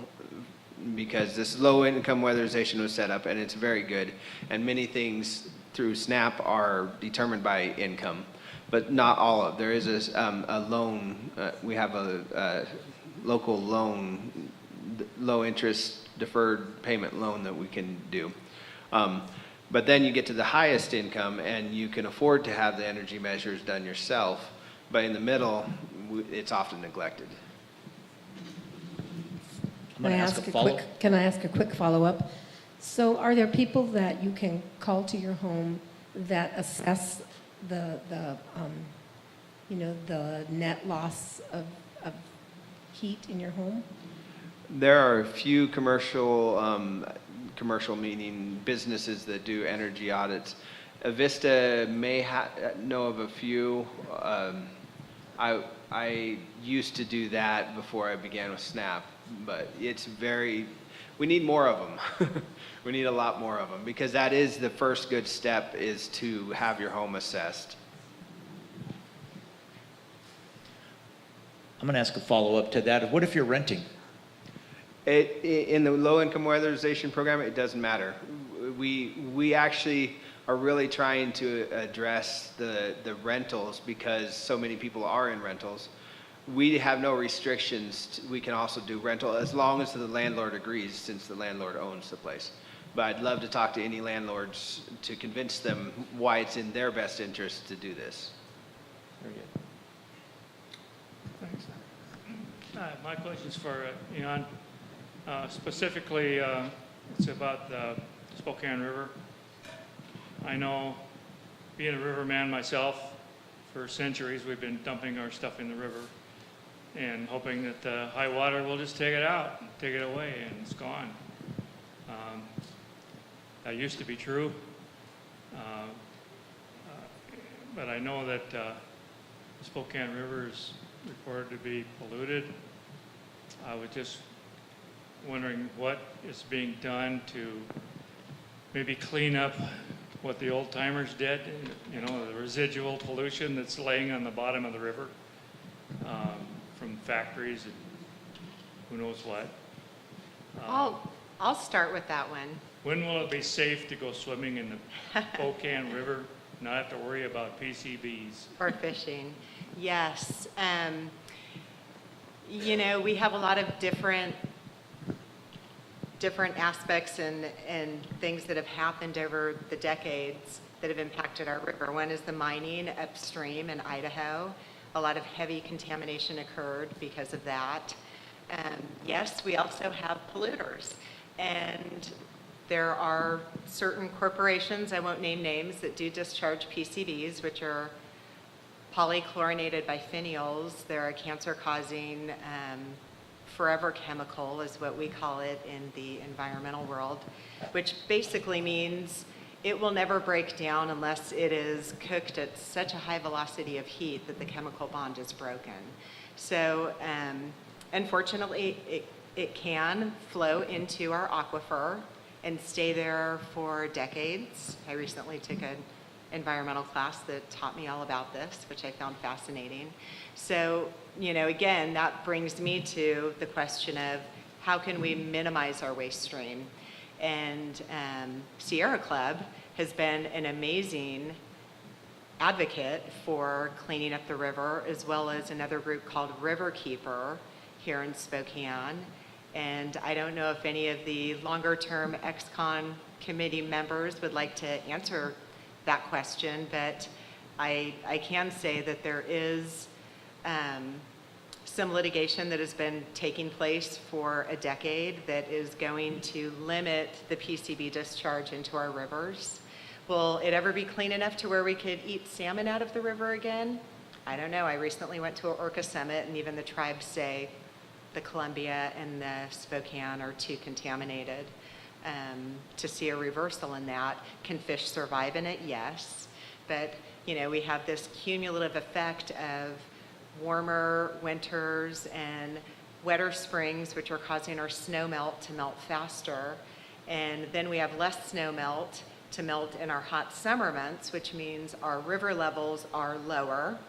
S2: because this low income weatherization was set up and it's very good, and many things through SNAP are determined by income, but not all of. There is a loan. We have a local loan, low interest deferred payment loan that we can do. But then you get to the highest income and you can afford to have the energy measures done yourself, but in the middle, it's often neglected.
S8: Can I ask a quick follow-up? So are there people that you can call to your home that assess the net loss of heat in your home?
S2: There are a few commercial meaning businesses that do energy audits. Avista may know of a few. I used to do that before I began with SNAP, but we need more of them. We need a lot more of them, because that is the first good step, is to have your home assessed.
S1: I'm going to ask a follow-up to that. What if you're renting?
S2: In the low-income weatherization program, it doesn't matter. We actually are really trying to address the rentals, because so many people are in rentals. We have no restrictions. We can also do rental as long as the landlord agrees, since the landlord owns the place. But I'd love to talk to any landlords to convince them why it's in their best interest to do this. Very good.
S12: Thanks. My question's for Ian. Specifically, it's about the Spokane River. I know, being a riverman myself, for centuries we've been dumping our stuff in the river and hoping that the high water will just take it out, take it away, and it's gone. That used to be true, but I know that the Spokane River is reported to be polluted. I was just wondering what is being done to maybe clean up what the old timers did, you know, the residual pollution that's laying on the bottom of the river from factories and who knows what.
S3: I'll start with that one.
S12: When will it be safe to go swimming in the Spokane River, not have to worry about PCBs?
S3: Or fishing. Yes. You know, we have a lot of different aspects and things that have happened over the decades that have impacted our river. One is the mining upstream in Idaho. A lot of heavy contamination occurred because of that. Yes, we also have polluters. And there are certain corporations, I won't name names, that do discharge PCBs, which are polychlorinated biphenyls. They're a cancer-causing forever chemical is what we call it in the environmental world, which basically means it will never break down unless it is cooked at such a high velocity of heat that the chemical bond is broken. So unfortunately, it can flow into our aquifer and stay there for decades. I recently took an environmental class that taught me all about this, which I found fascinating. So, you know, again, that brings me to the question of how can we minimize our waste stream? And Sierra Club has been an amazing advocate for cleaning up the river, as well as another group called Riverkeeper here in Spokane. And I don't know if any of the longer-term ex-con committee members would like to answer that question, but I can say that there is some litigation that has been taking place for a decade that is going to limit the PCB discharge into our rivers. Will it ever be clean enough to where we could eat salmon out of the river again? I don't know. I recently went to an Orca Summit, and even the tribes say the Columbia and the Spokane are too contaminated to see a reversal in that. Can fish survive in it? Yes. But, you know, we have this cumulative effect of warmer winters and wetter springs, which are causing our snow melt to melt faster. And then we have less snow melt to melt in our hot summer months, which means our river levels are lower.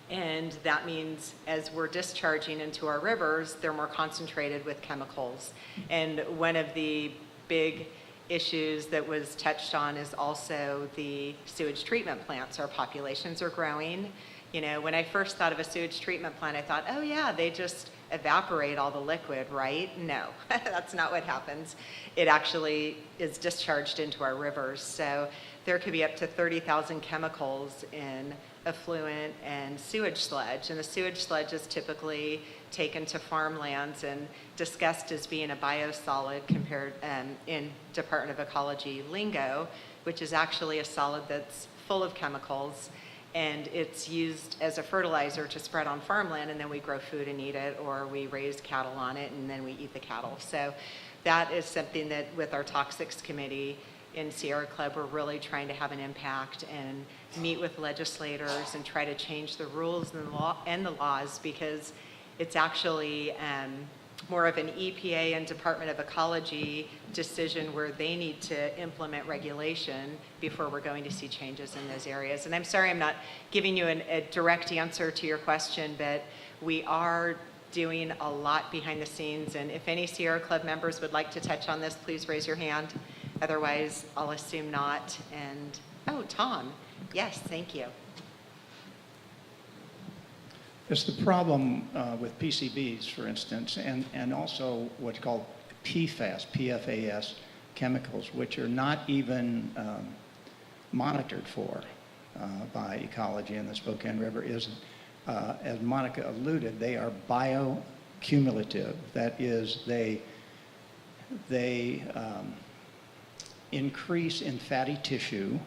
S3: And that means as we're discharging into our rivers, they're more concentrated with chemicals. And one of the big issues that was touched on is also the sewage treatment plants. Our populations are growing. You know, when I first thought of a sewage treatment plant, I thought, oh yeah, they just evaporate all the liquid, right? No, that's not what happens. It actually is discharged into our rivers. So there could be up to 30,000 chemicals in effluent and sewage sludge. And the sewage sludge is typically taken to farmlands and discussed as being a biosolid compared in Department of Ecology lingo, which is actually a solid that's full of chemicals. And it's used as a fertilizer to spread on farmland, and then we grow food and eat it, or we raise cattle on it, and then we eat the cattle. So that is something that with our Toxics Committee in Sierra Club, we're really trying to have an impact and meet with legislators and try to change the rules and the laws, because it's actually more of an EPA and Department of Ecology decision where they need to implement regulation before we're going to see changes in those areas. And I'm sorry I'm not giving you a direct answer to your question, but we are doing a lot behind the scenes. And if any Sierra Club members would like to touch on this, please raise your hand. Otherwise, I'll assume not. And, oh, Tom. Yes, thank you.
S14: It's the problem with PCBs, for instance, and also what's called PFAS chemicals, which are not even monitored for by ecology in the Spokane River. As Monica alluded, they are biocumulative. That is, they increase in fatty tissue.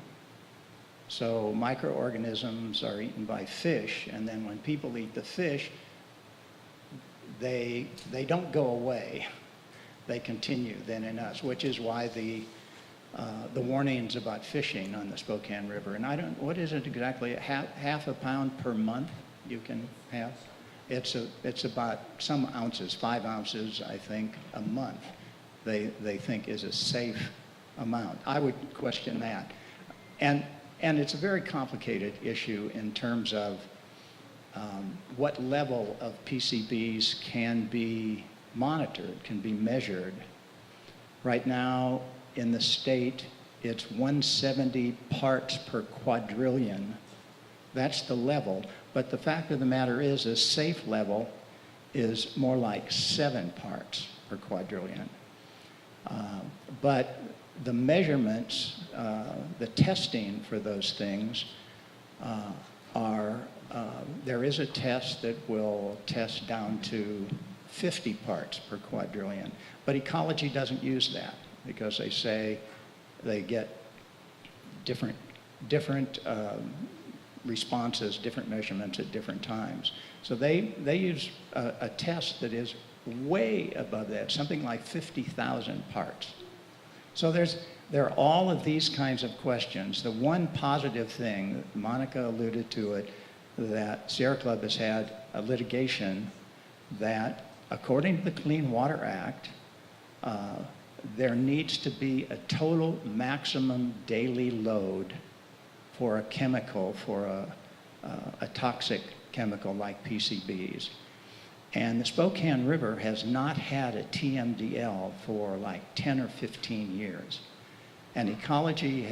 S14: So microorganisms are eaten by fish, and then when people eat the fish, they don't go away. They continue then in us, which is why the warnings about fishing on the Spokane River. And what is it exactly? Half a pound per month you can have? It's about some ounces, 5 ounces, I think, a month. They think is a safe amount. I would question that. And it's a very complicated issue in terms of what level of PCBs can be monitored, can be measured. Right now in the state, it's 170 parts per quadrillion. That's the level. But the fact of the matter is a safe level is more like 7 parts per quadrillion. But the measurements, the testing for those things there is a test that will test down to 50 parts per quadrillion. But ecology doesn't use that because they say they get different responses, different measurements at different times. So they use a test that is way above that, something like 50,000 parts. So there are all of these kinds of questions. The one positive thing, Monica alluded to it, that Sierra Club has had a litigation that, according to the Clean Water Act, there needs to be a total maximum daily load for a chemical, for a toxic chemical like PCBs. And the Spokane River has not had a TMDL for like 10 or 15 years. And ecology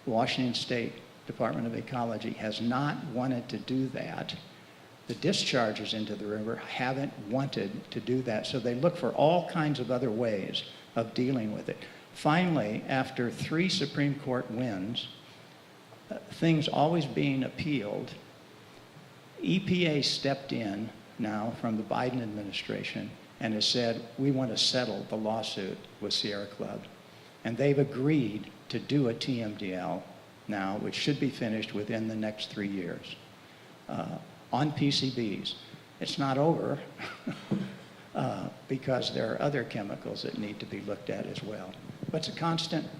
S14: Washington State Department of Ecology has not wanted to do that. The discharges into the river haven't wanted to do that. So they look for all kinds of other ways of dealing with it. Finally, after 3 Supreme Court wins, things always being appealed, EPA stepped in now from the Biden administration and has said, we want to settle the lawsuit with Sierra Club. And they've agreed to do a TMDL now, which should be finished within the next 3 years on PCBs. It's not over because there are other chemicals that need to be looked at as well. But it's a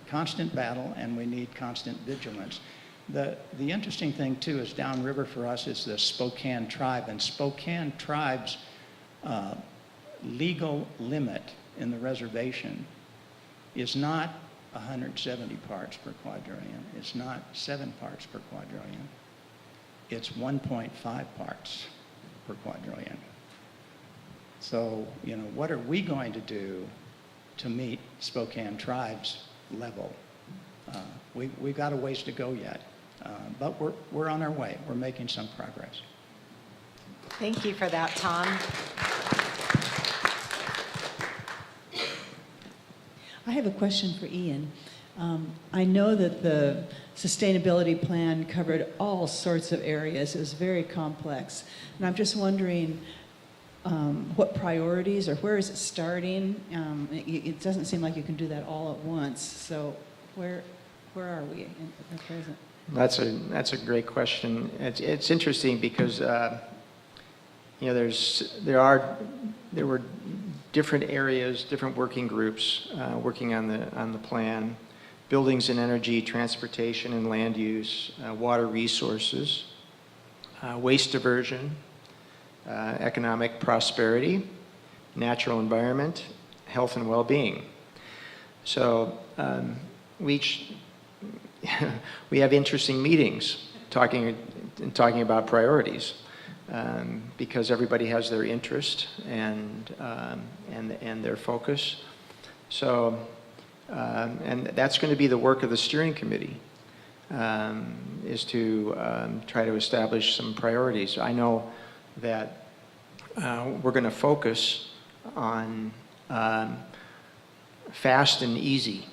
S14: constant battle, and we need constant vigilance. The interesting thing, too, is downriver for us is the Spokane tribe. And Spokane tribe's legal limit in the reservation is not 170 parts per quadrillion. It's not 7 parts per quadrillion. It's 1.5 parts per quadrillion. So, what are we going to do to meet Spokane tribe's level? We've got a ways to go yet. But we're on our way. We're making some progress.
S3: Thank you for that, Tom.
S5: I have a question for Ian. I know that the sustainability plan covered all sorts of areas. It was very complex. And I'm just wondering what priorities or where is it starting? It doesn't seem like you can do that all at once. So where are we at present?
S4: That's a great question. It's interesting because there were different areas, different working groups working on the plan: buildings and energy, transportation and land use, water resources, waste diversion, economic prosperity, natural environment, health and well-being. So we have interesting meetings talking about priorities because everybody has their interest and their focus. So and that's going to be the work of the steering committee is to try to establish some priorities. I know that we're going to focus on fast and easy.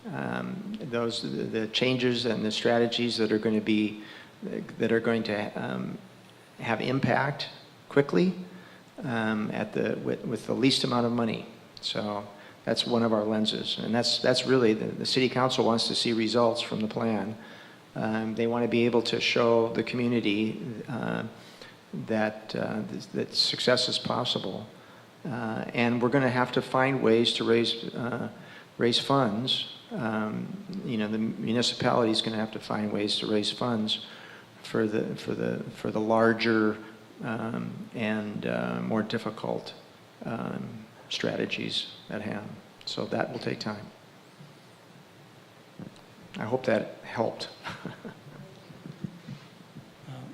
S4: The changes and the strategies that are going to have impact quickly with the least amount of money. So that's one of our lenses, and that's really the city council wants to see results from the plan. They want to be able to show the community that success is possible, and we're going to have to find ways to raise funds. The municipality is going to have to find ways to raise funds for the larger and more difficult strategies at hand. So that will take time. I hope that helped.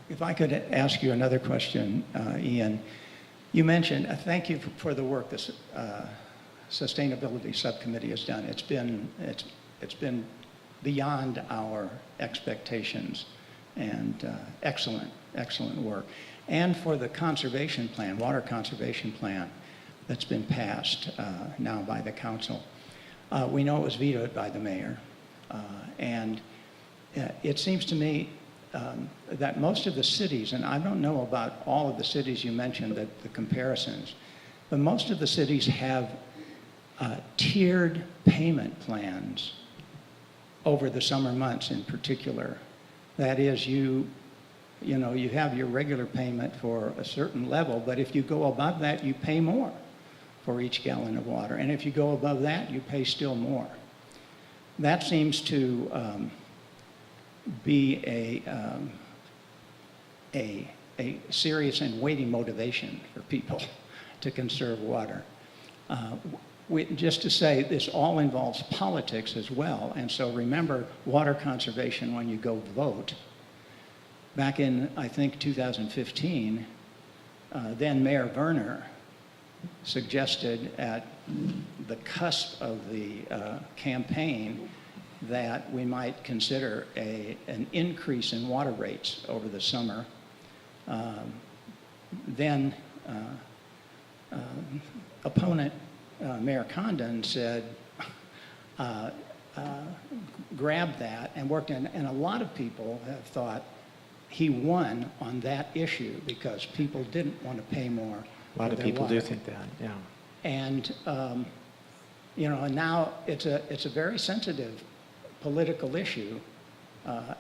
S14: If I could ask you another question, Ian. You mentioned, thank you for the work this Sustainability Subcommittee has done. It's been beyond our expectations, and excellent work. And for the conservation plan, water conservation plan that's been passed now by the council. We know it was vetoed by the mayor. And it seems to me that most of the cities, and I don't know about all of the cities you mentioned, the comparisons, but most of the cities have tiered payment plans over the summer months in particular. That is, you have your regular payment for a certain level, but if you go above that, you pay more for each gallon of water. And if you go above that, you pay still more. That seems to be a serious and weighty motivation for people to conserve water. Just to say, this all involves politics as well, and so remember water conservation when you go vote. Back in, I think, 2015, then Mayor Werner suggested at the cusp of the campaign that we might consider an increase in water rates over the summer. Then opponent Mayor Condon said, grab that and worked in, and a lot of people have thought he won on that issue because people didn't want to pay more.
S4: A lot of people do think that, yeah.
S14: And, and now it's a very sensitive political issue,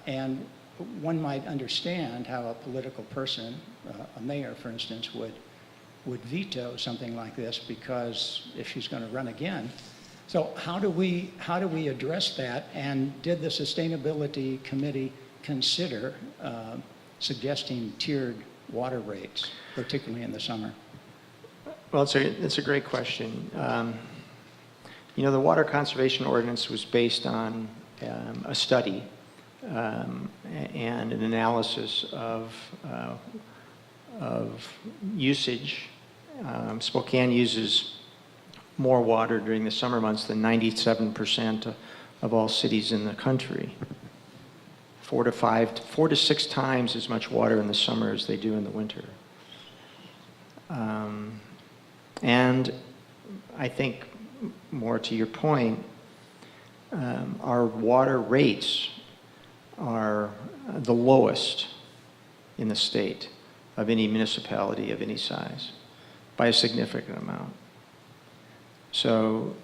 S14: and one might understand how a political person, a mayor, for instance, would veto something like this because if she's going to run again. So how do we address that? And did the Sustainability Committee consider suggesting tiered water rates, particularly in the summer?
S4: Well, it's a great question. The Water Conservation Ordinance was based on a study and an analysis of usage. Spokane uses more water during the summer months than 97% of all cities in the country. 4 to 6 times as much water in the summer as they do in the winter. And I think, more to your point, our water rates are the lowest in the state of any municipality of any size by a significant amount. So,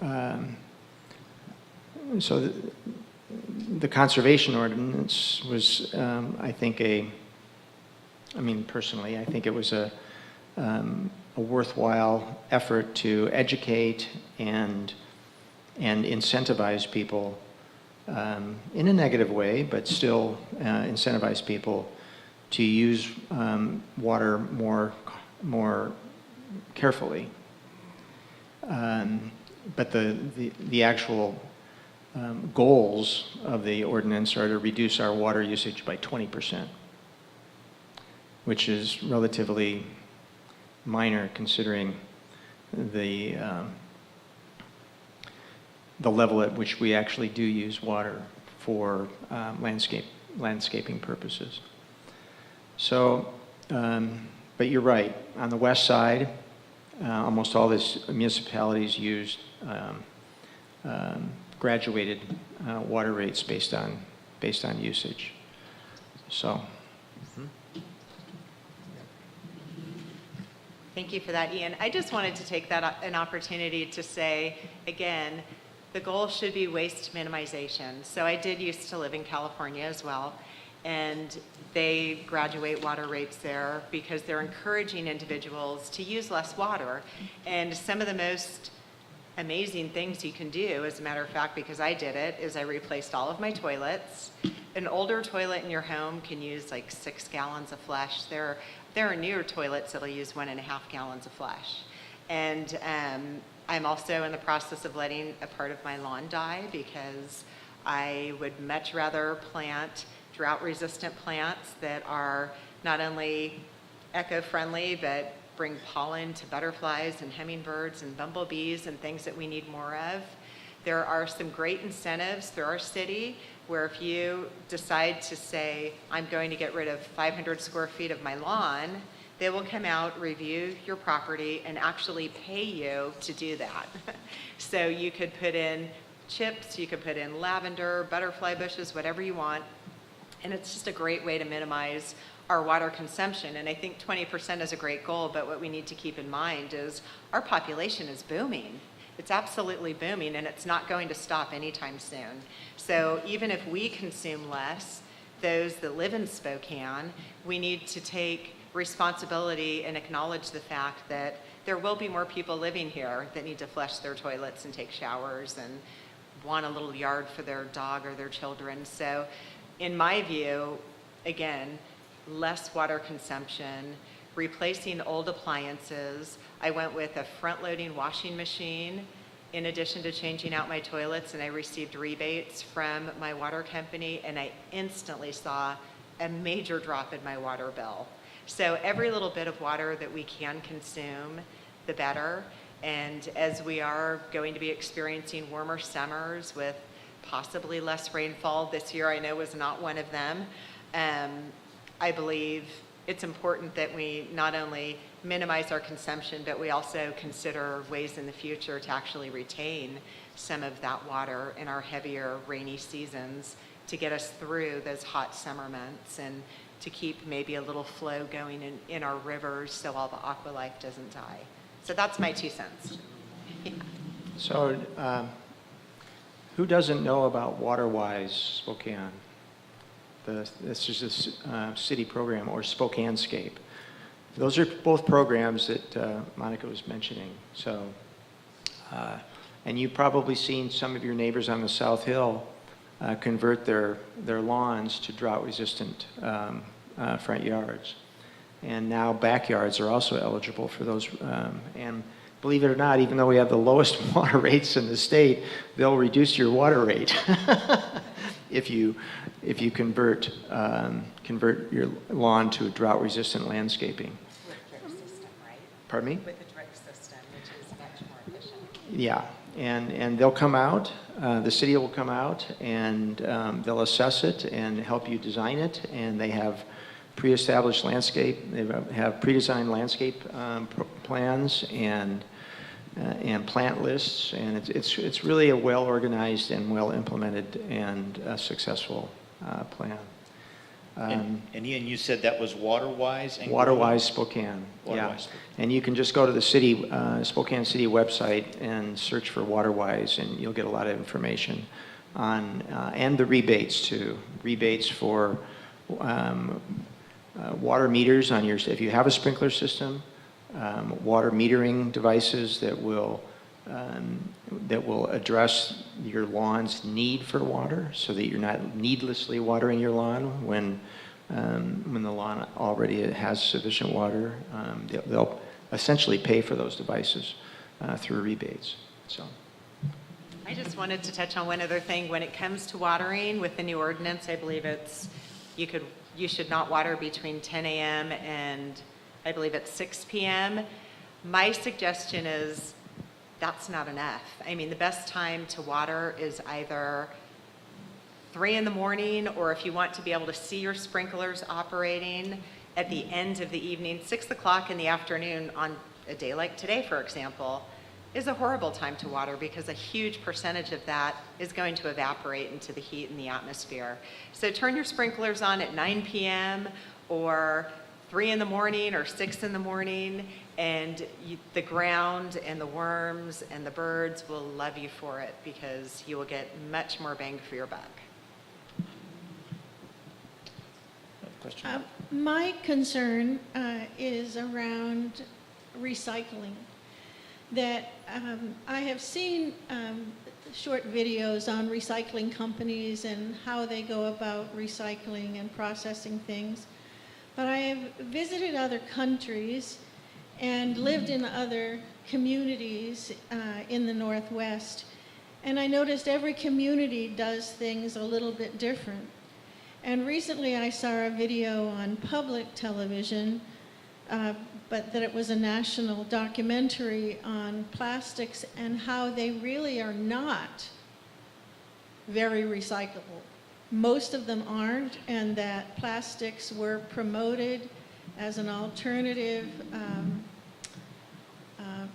S4: the conservation ordinance was, I think, personally, I think it was a worthwhile effort to educate and incentivize people in a negative way, but still incentivize people to use water more carefully. But the actual goals of the ordinance are to reduce our water usage by 20%, which is relatively minor considering the level at which we actually do use water for landscaping purposes. So, but you're right. On the west side, almost all the municipalities used graduated water rates based on usage. So.
S3: Thank you for that, Ian. I just wanted to take that an opportunity to say, again, the goal should be waste minimization. So I did used to live in California as well, and they graduate water rates there because they're encouraging individuals to use less water. And some of the most amazing things you can do, as a matter of fact, because I did it, is I replaced all of my toilets. An older toilet in your home can use like 6 gallons of flush. There are newer toilets that'll use 1.5 gallons of flush. And I'm also in the process of letting a part of my lawn die because I would much rather plant drought-resistant plants that are not only eco-friendly, but bring pollen to butterflies and hummingbirds and bumblebees and things that we need more of. There are some great incentives through our city where if you decide to say, I'm going to get rid of 500 square feet of my lawn, they will come out, review your property, and actually pay you to do that. So you could put in chips, you could put in lavender, butterfly bushes, whatever you want. And it's just a great way to minimize our water consumption. And I think 20% is a great goal, but what we need to keep in mind is our population is booming. It's absolutely booming, and it's not going to stop anytime soon. So even if we consume less, those that live in Spokane, we need to take responsibility and acknowledge the fact that there will be more people living here that need to flush their toilets and take showers and want a little yard for their dog or their children. So in my view, again, less water consumption, replacing old appliances. I went with a front-loading washing machine in addition to changing out my toilets, and I received rebates from my water company, and I instantly saw a major drop in my water bill. So every little bit of water that we can consume, the better. And as we are going to be experiencing warmer summers with possibly less rainfall, this year I know was not one of them, I believe it's important that we not only minimize our consumption, but we also consider ways in the future to actually retain some of that water in our heavier rainy seasons to get us through those hot summer months and to keep maybe a little flow going in our rivers so all the aqua life doesn't die. So that's my 2 cents. Yeah.
S4: So who doesn't know about Weatherization Spokane? This is a city program, or Spokanescape. Those are both programs that Monica was mentioning. So, and you've probably seen some of your neighbors on the South Hill convert their lawns to drought-resistant front yards. And now backyards are also eligible for those. And believe it or not, even though we have the lowest water rates in the state, they'll reduce your water rate if you convert your lawn to a drought-resistant landscaping.
S3: With drip system, right?
S4: Pardon me?
S3: With a drip system, which is much more efficient.
S4: Yeah, and they'll come out, the city will come out, and they'll assess it and help you design it, and they have pre-established landscape, they have pre-designed landscape plans and plant lists, and it's really a well-organized and well-implemented and successful plan.
S1: And Ian, you said that was Waterwise? And
S4: Weatherization Spokane.
S1: Waterwise.
S4: Yeah. And you can just go to the city, Spokane City website and search for Weatherization, and you'll get a lot of information on, and the rebates too. Rebates for water meters on your, if you have a sprinkler system, water metering devices that will address your lawn's need for water, so that you're not needlessly watering your lawn when the lawn already has sufficient water. They'll essentially pay for those devices through rebates. So.
S3: I just wanted to touch on one other thing. When it comes to watering, with the new ordinance, I believe it's you should not water between 10 a.m. and I believe it's 6 p.m. My suggestion is that's not enough. I mean, the best time to water is either 3 in the morning, or if you want to be able to see your sprinklers operating at the end of the evening. 6 o'clock in the afternoon on a day like today, for example, is a horrible time to water because a huge percentage of that is going to evaporate into the heat in the atmosphere. So turn your sprinklers on at 9 p.m. or 3 in the morning or 6 in the morning, and the ground and the worms and the birds will love you for it because you will get much more bang for your buck.
S1: Question?
S7: My concern is around recycling. That I have seen short videos on recycling companies and how they go about recycling and processing things. But I have visited other countries and lived in other communities in the Northwest. And I noticed every community does things a little bit different. And recently I saw a video on public television, but that it was a national documentary on plastics and how they really are not very recyclable. Most of them aren't, and that plastics were promoted as an alternative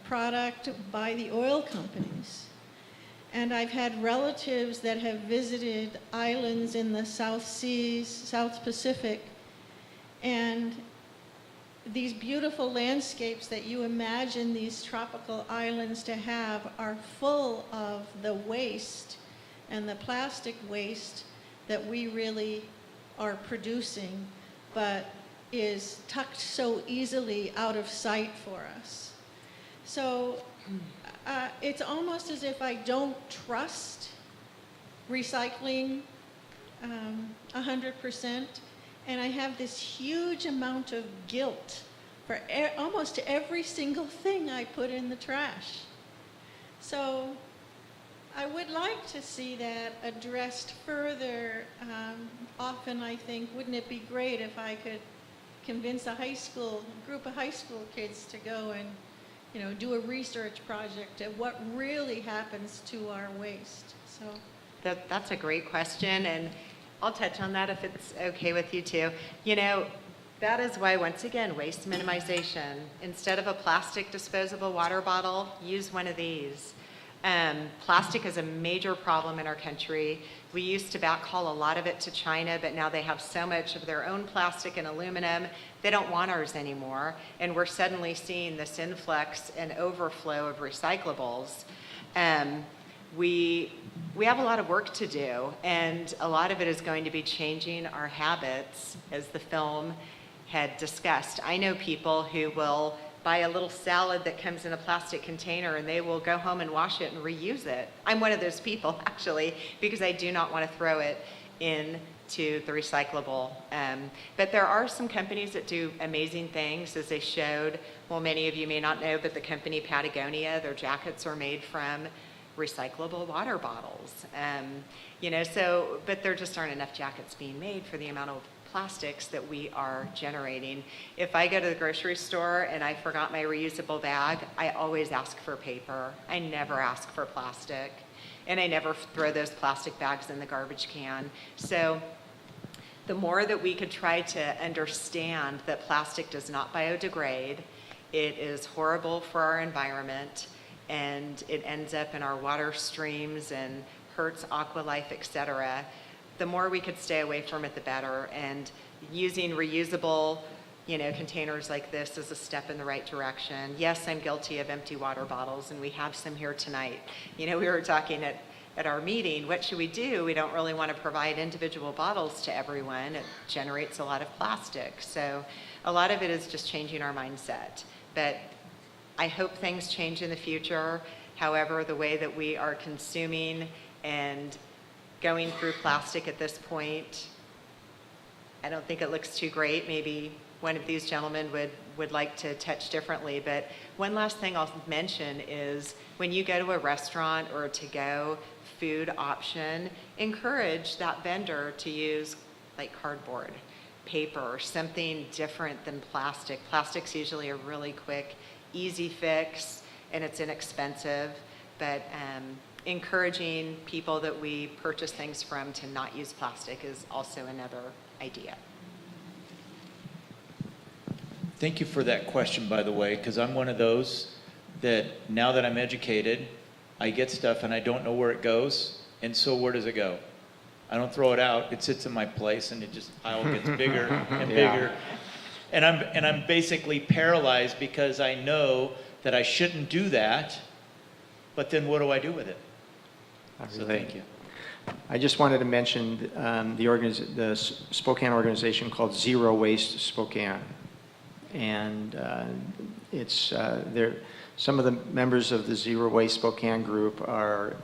S7: product by the oil companies. And I've had relatives that have visited islands in the South Seas, South Pacific, and these beautiful landscapes that you imagine these tropical islands to have are full of the waste and the plastic waste that we really are producing, but is tucked so easily out of sight for us. So it's almost as if I don't trust recycling 100%, and I have this huge amount of guilt for almost every single thing I put in the trash. So I would like to see that addressed further. Often I think, wouldn't it be great if I could convince a group of high school kids to go and, do a research project of what really happens to our waste. So
S3: That's a great question, and I'll touch on that if it's okay with you too. That is why, once again, waste minimization. Instead of a plastic disposable water bottle, use one of these. Plastic is a major problem in our country. We used to backhaul a lot of it to China, but now they have so much of their own plastic and aluminum, they don't want ours anymore. And we're suddenly seeing this influx and overflow of recyclables. We have a lot of work to do, and a lot of it is going to be changing our habits, as the film had discussed. I know people who will buy a little salad that comes in a plastic container and they will go home and wash it and reuse it. I'm one of those people, actually, because I do not want to throw it into the recyclable. But there are some companies that do amazing things, as they showed. Well, many of you may not know, but the company Patagonia, their jackets are made from recyclable water bottles. But there just aren't enough jackets being made for the amount of plastics that we are generating. If I go to the grocery store and I forgot my reusable bag, I always ask for paper. I never ask for plastic. And I never throw those plastic bags in the garbage can. So the more that we could try to understand that plastic does not biodegrade, it is horrible for our environment, and it ends up in our water streams and hurts aqua life, etc., the more we could stay away from it, the better. And using reusable, containers like this is a step in the right direction. Yes, I'm guilty of empty water bottles, and we have some here tonight. We were talking at our meeting, what should we do? We don't really want to provide individual bottles to everyone. It generates a lot of plastic. So a lot of it is just changing our mindset. But I hope things change in the future. However, the way that we are consuming and going through plastic at this point, I don't think it looks too great. Maybe one of these gentlemen would like to touch differently. But one last thing I'll mention is when you go to a restaurant or a to-go food option, encourage that vendor to use like cardboard, paper, something different than plastic. Plastic's usually a really quick, easy fix, and it's inexpensive. But encouraging people that we purchase things from to not use plastic is also another idea.
S1: Thank you for that question, by the way, because I'm one of those that now that I'm educated, I get stuff and I don't know where it goes, and so where does it go? I don't throw it out. It sits in my place, and it just pile gets bigger and bigger. And I'm basically paralyzed because I know that I shouldn't do that, but then what do I do with it? So thank you.
S4: I just wanted to mention the Spokane organization called Zero Waste Spokane. And some of the members of the Zero Waste Spokane group are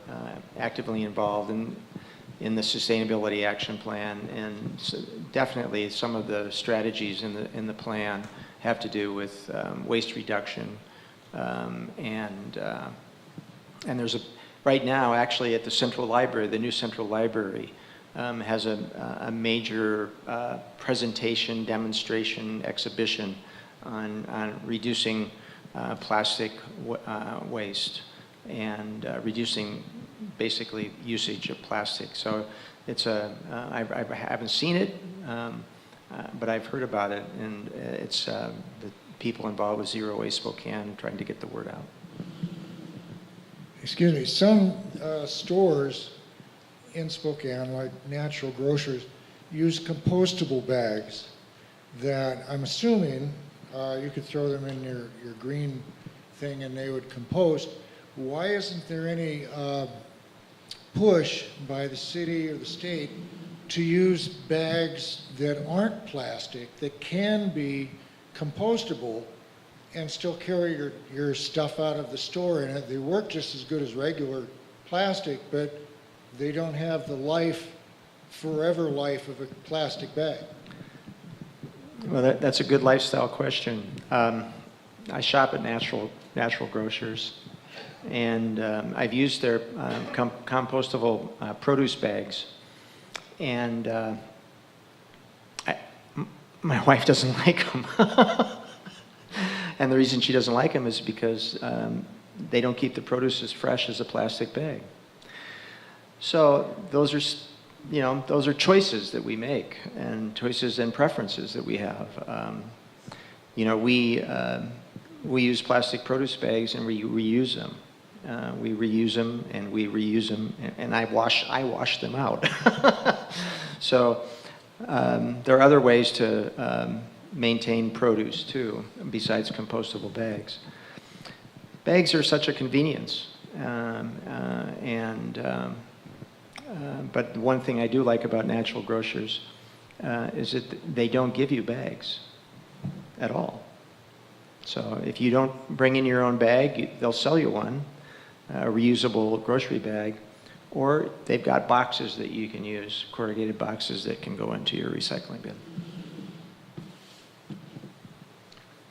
S4: actively involved in the Sustainability Action Plan, and so definitely some of the strategies in the plan have to do with waste reduction, and there's Right now, actually, at the Central Library, the new Central Library has a major presentation, demonstration, exhibition on reducing plastic waste and reducing basically usage of plastic. So it's I haven't seen it, but I've heard about it, and it's the people involved with Zero Waste Spokane trying to get the word out.
S15: Excuse me, some stores in Spokane, like natural grocers, use compostable bags that I'm assuming you could throw them in your green thing and they would compost. Why isn't there any push by the city or the state to use bags that aren't plastic, that can be compostable and still carry your stuff out of the store in it? They work just as good as regular plastic, but they don't have the forever life of a plastic bag.
S4: Well, that's a good lifestyle question. I shop at natural grocers, and I've used their compostable produce bags, and my wife doesn't like them. And the reason she doesn't like them is because they don't keep the produce as fresh as a plastic bag. So those are choices that we make, and choices and preferences that we have. We use plastic produce bags and we reuse them. We reuse them and we reuse them, and I wash them out. So there are other ways to maintain produce too, besides compostable bags. Bags are such a convenience, but one thing I do like about natural grocers is that they don't give you bags at all. So if you don't bring in your own bag, they'll sell you one, a reusable grocery bag, or they've got boxes that you can use, corrugated boxes that can go into your recycling bin.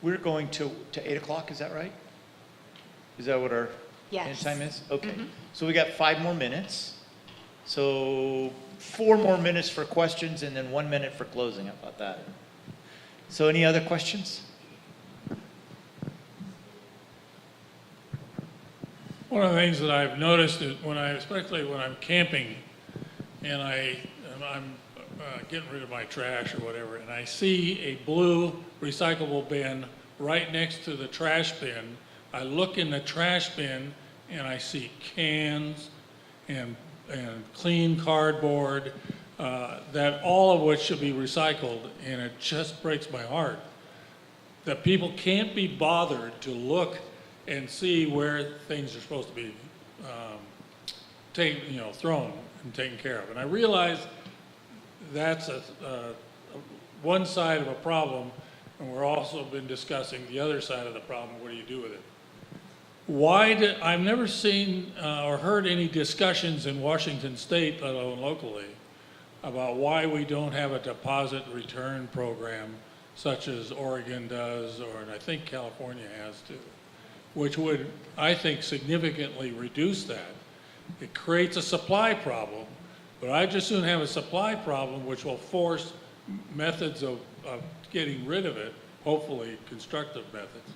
S1: We're going to 8 o'clock, is that right? Is that what our
S3: Yes.
S1: end time is? Okay. So we got 5 more minutes. So 4 more minutes for questions and then 1 minute for closing. How about that? So any other questions?
S10: One of the things that I've noticed is especially when I'm camping and I'm getting rid of my trash or whatever, and I see a blue recyclable bin right next to the trash bin, I look in the trash bin and I see cans and clean cardboard, that all of which should be recycled, and it just breaks my heart that people can't be bothered to look and see where things are supposed to be thrown and taken care of. And I realize that's one side of a problem, and we're also been discussing the other side of the problem. What do you do with it? I've never seen or heard any discussions in Washington State, let alone locally, about why we don't have a deposit return program such as Oregon does, and I think California has too, which would, I think, significantly reduce that. It creates a supply problem, but I just soon have a supply problem which will force methods of getting rid of it, hopefully constructive methods,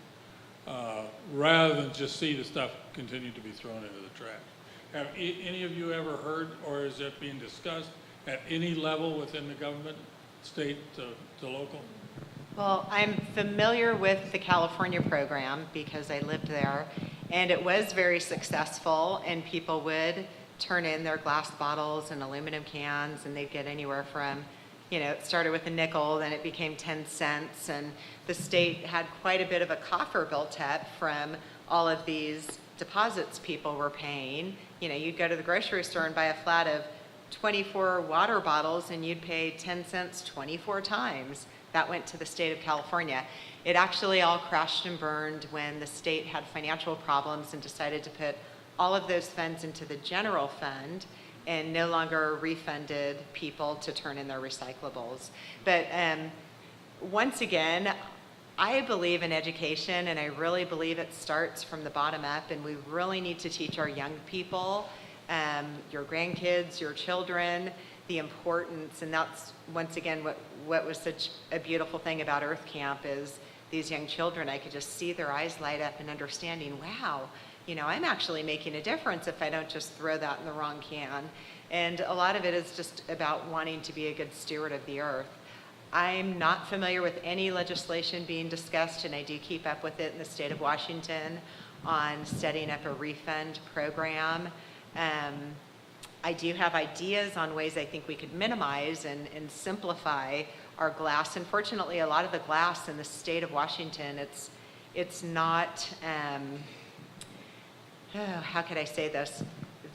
S10: rather than just see the stuff continue to be thrown into the trash. Have any of you ever heard, or is it being discussed at any level within the government, state to local?
S3: Well, I'm familiar with the California program because I lived there, and it was very successful, and people would turn in their glass bottles and aluminum cans, and they'd get anywhere from, it started with a nickel, then it became 10 cents, and the state had quite a bit of a coffer built up from all of these deposits people were paying. You'd go to the grocery store and buy a flat of 24 water bottles, and you'd pay 10 cents 24 times. That went to the state of California. It actually all crashed and burned when the state had financial problems and decided to put all of those funds into the general fund and no longer refunded people to turn in their recyclables. But once again, I believe in education, and I really believe it starts from the bottom up, and we really need to teach our young people, your grandkids, your children, the importance, and that's, once again, what was such a beautiful thing about Earth Camp is these young children, I could just see their eyes light up and understanding, wow, you know, I'm actually making a difference if I don't just throw that in the wrong can. And a lot of it is just about wanting to be a good steward of the earth. I'm not familiar with any legislation being discussed, and I do keep up with it in the state of Washington on setting up a refund program. I do have ideas on ways I think we could minimize and simplify our glass. Unfortunately, a lot of the glass in the state of Washington, it's not, how could I say this?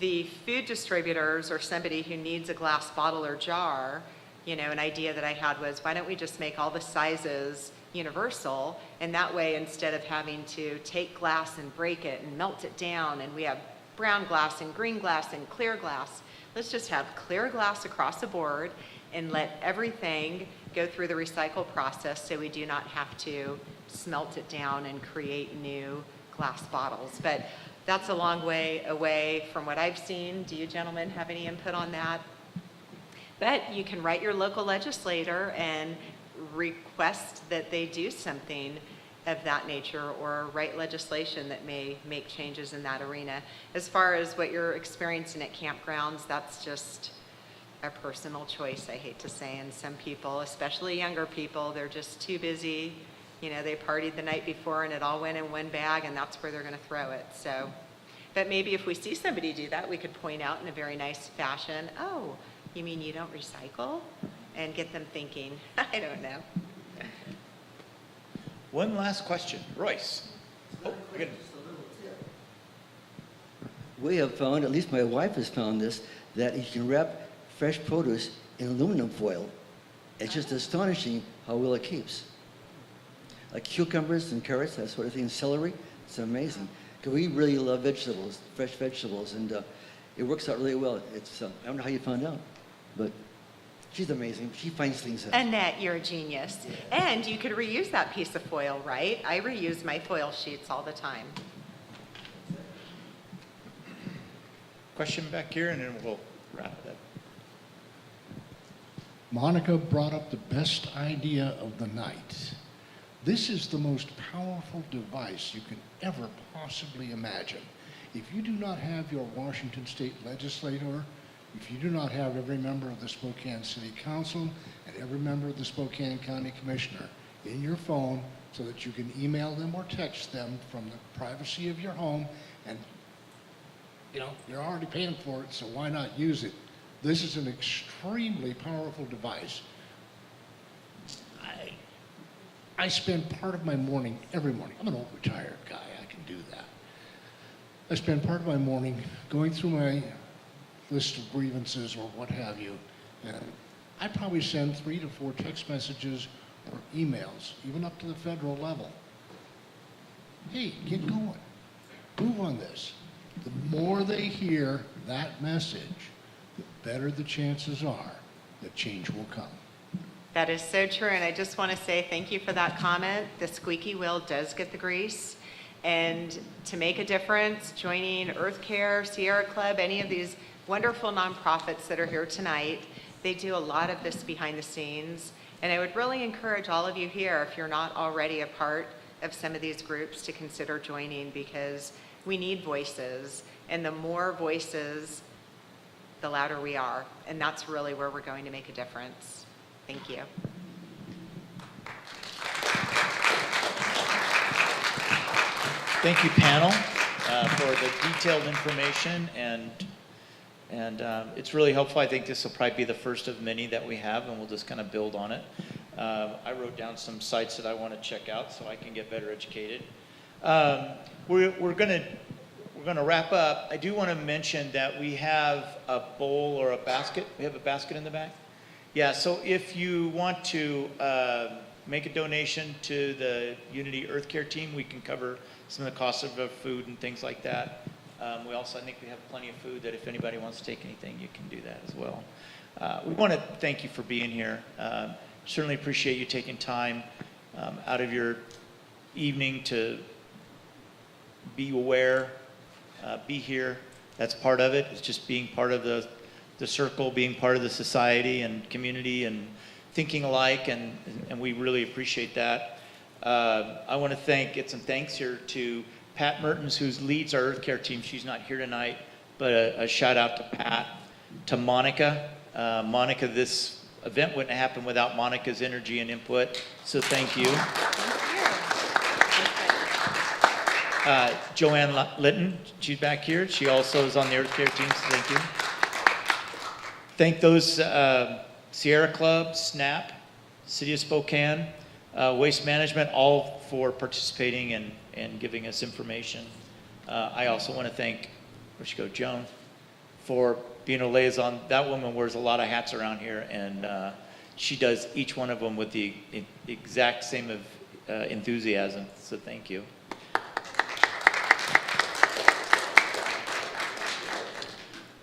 S3: The food distributors or somebody who needs a glass bottle or jar, you know, an idea that I had was, why don't we just make all the sizes universal? And that way, instead of having to take glass and break it and melt it down, and we have brown glass and green glass and clear glass, let's just have clear glass across the board and let everything go through the recycle process so we do not have to smelt it down and create new glass bottles. But that's a long way away from what I've seen. Do you gentlemen have any input on that? But you can write your local legislator and request that they do something of that nature, or write legislation that may make changes in that arena. As far as what you're experiencing at campgrounds, that's just a personal choice, I hate to say. And some people, especially younger people, they're just too busy. You know, they partied the night before and it all went in one bag, and that's where they're going to throw it. So, but maybe if we see somebody do that, we could point out in a very nice fashion, oh, you mean you don't recycle? And get them thinking. I don't know.
S1: One last question. Royce. Oh, good.
S16: We have found, at least my wife has found this, that you can wrap fresh produce in aluminum foil. It's just astonishing how well it keeps. Like cucumbers and carrots, that sort of thing, celery, it's amazing. Because we really love vegetables, fresh vegetables, and it works out really well. It's I don't know how you found out, but she's amazing. She finds things out.
S3: Annette, you're a genius. And you could reuse that piece of foil, right? I reuse my foil sheets all the time.
S1: Question back here, and then we'll wrap it up.
S17: Monica brought up the best idea of the night. This is the most powerful device you can ever possibly imagine. If you do not have your Washington State legislator, if you do not have every member of the Spokane City Council and every member of the Spokane County Commissioner in your phone so that you can email them or text them from the privacy of your home, and you know, you're already paying for it, so why not use it? This is an extremely powerful device. I spend part of my morning, every morning, I'm an old retired guy, I can do that. I spend part of my morning going through my list of grievances or what have you, and I probably send 3 to 4 text messages or emails, even up to the federal level. Hey, get going, move on this. The more they hear that message, the better the chances are that change will come.
S3: That is so true, and I just want to say thank you for that comment. The squeaky wheel does get the grease, and to make a difference, joining Earth Care, Sierra Club, any of these wonderful nonprofits that are here tonight, they do a lot of this behind the scenes, and I would really encourage all of you here, if you're not already a part of some of these groups, to consider joining, because we need voices, and the more voices, the louder we are, and that's really where we're going to make a difference. Thank you.
S1: Thank you, panel, for the detailed information, and it's really helpful. I think this will probably be the first of many that we have, and we'll just kind of build on it. I wrote down some sites that I want to check out so I can get better educated. We're gonna wrap up. I do want to mention that we have a bowl or a basket. We have a basket in the back. Yeah, so if you want to make a donation to the Unity Earth Care team, we can cover some of the costs of food and things like that. We also, I think we have plenty of food that if anybody wants to take anything, you can do that as well. We want to thank you for being here. Certainly appreciate you taking time out of your evening to be aware, be here. That's part of it. It's just being part of the circle, being part of the society and community and thinking alike, and we really appreciate that. I want to get some thanks here to Pat Mertens, who leads our Earth Care team. She's not here tonight, but a shout out to Pat, to Monica. Monica, this event wouldn't happen without Monica's energy and input, so thank you. Joanne Litton, she's back here. She also is on the Earth Care team, so thank you. Thank those Sierra Club, SNAP, City of Spokane, Waste Management, all for participating and giving us information. I also want to thank, where'd she go, Joan, for being a liaison. That woman wears a lot of hats around here, and she does each one of them with the exact same enthusiasm, so thank you.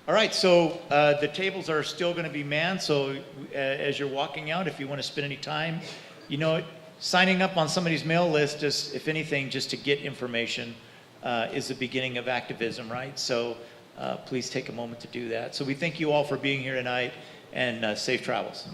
S1: All right, so the tables are still going to be manned, so as you're walking out, if you want to spend any time, signing up on somebody's mail list, just, if anything, just to get information is the beginning of activism, right? So please take a moment to do that. So we thank you all for being here tonight, and safe travels.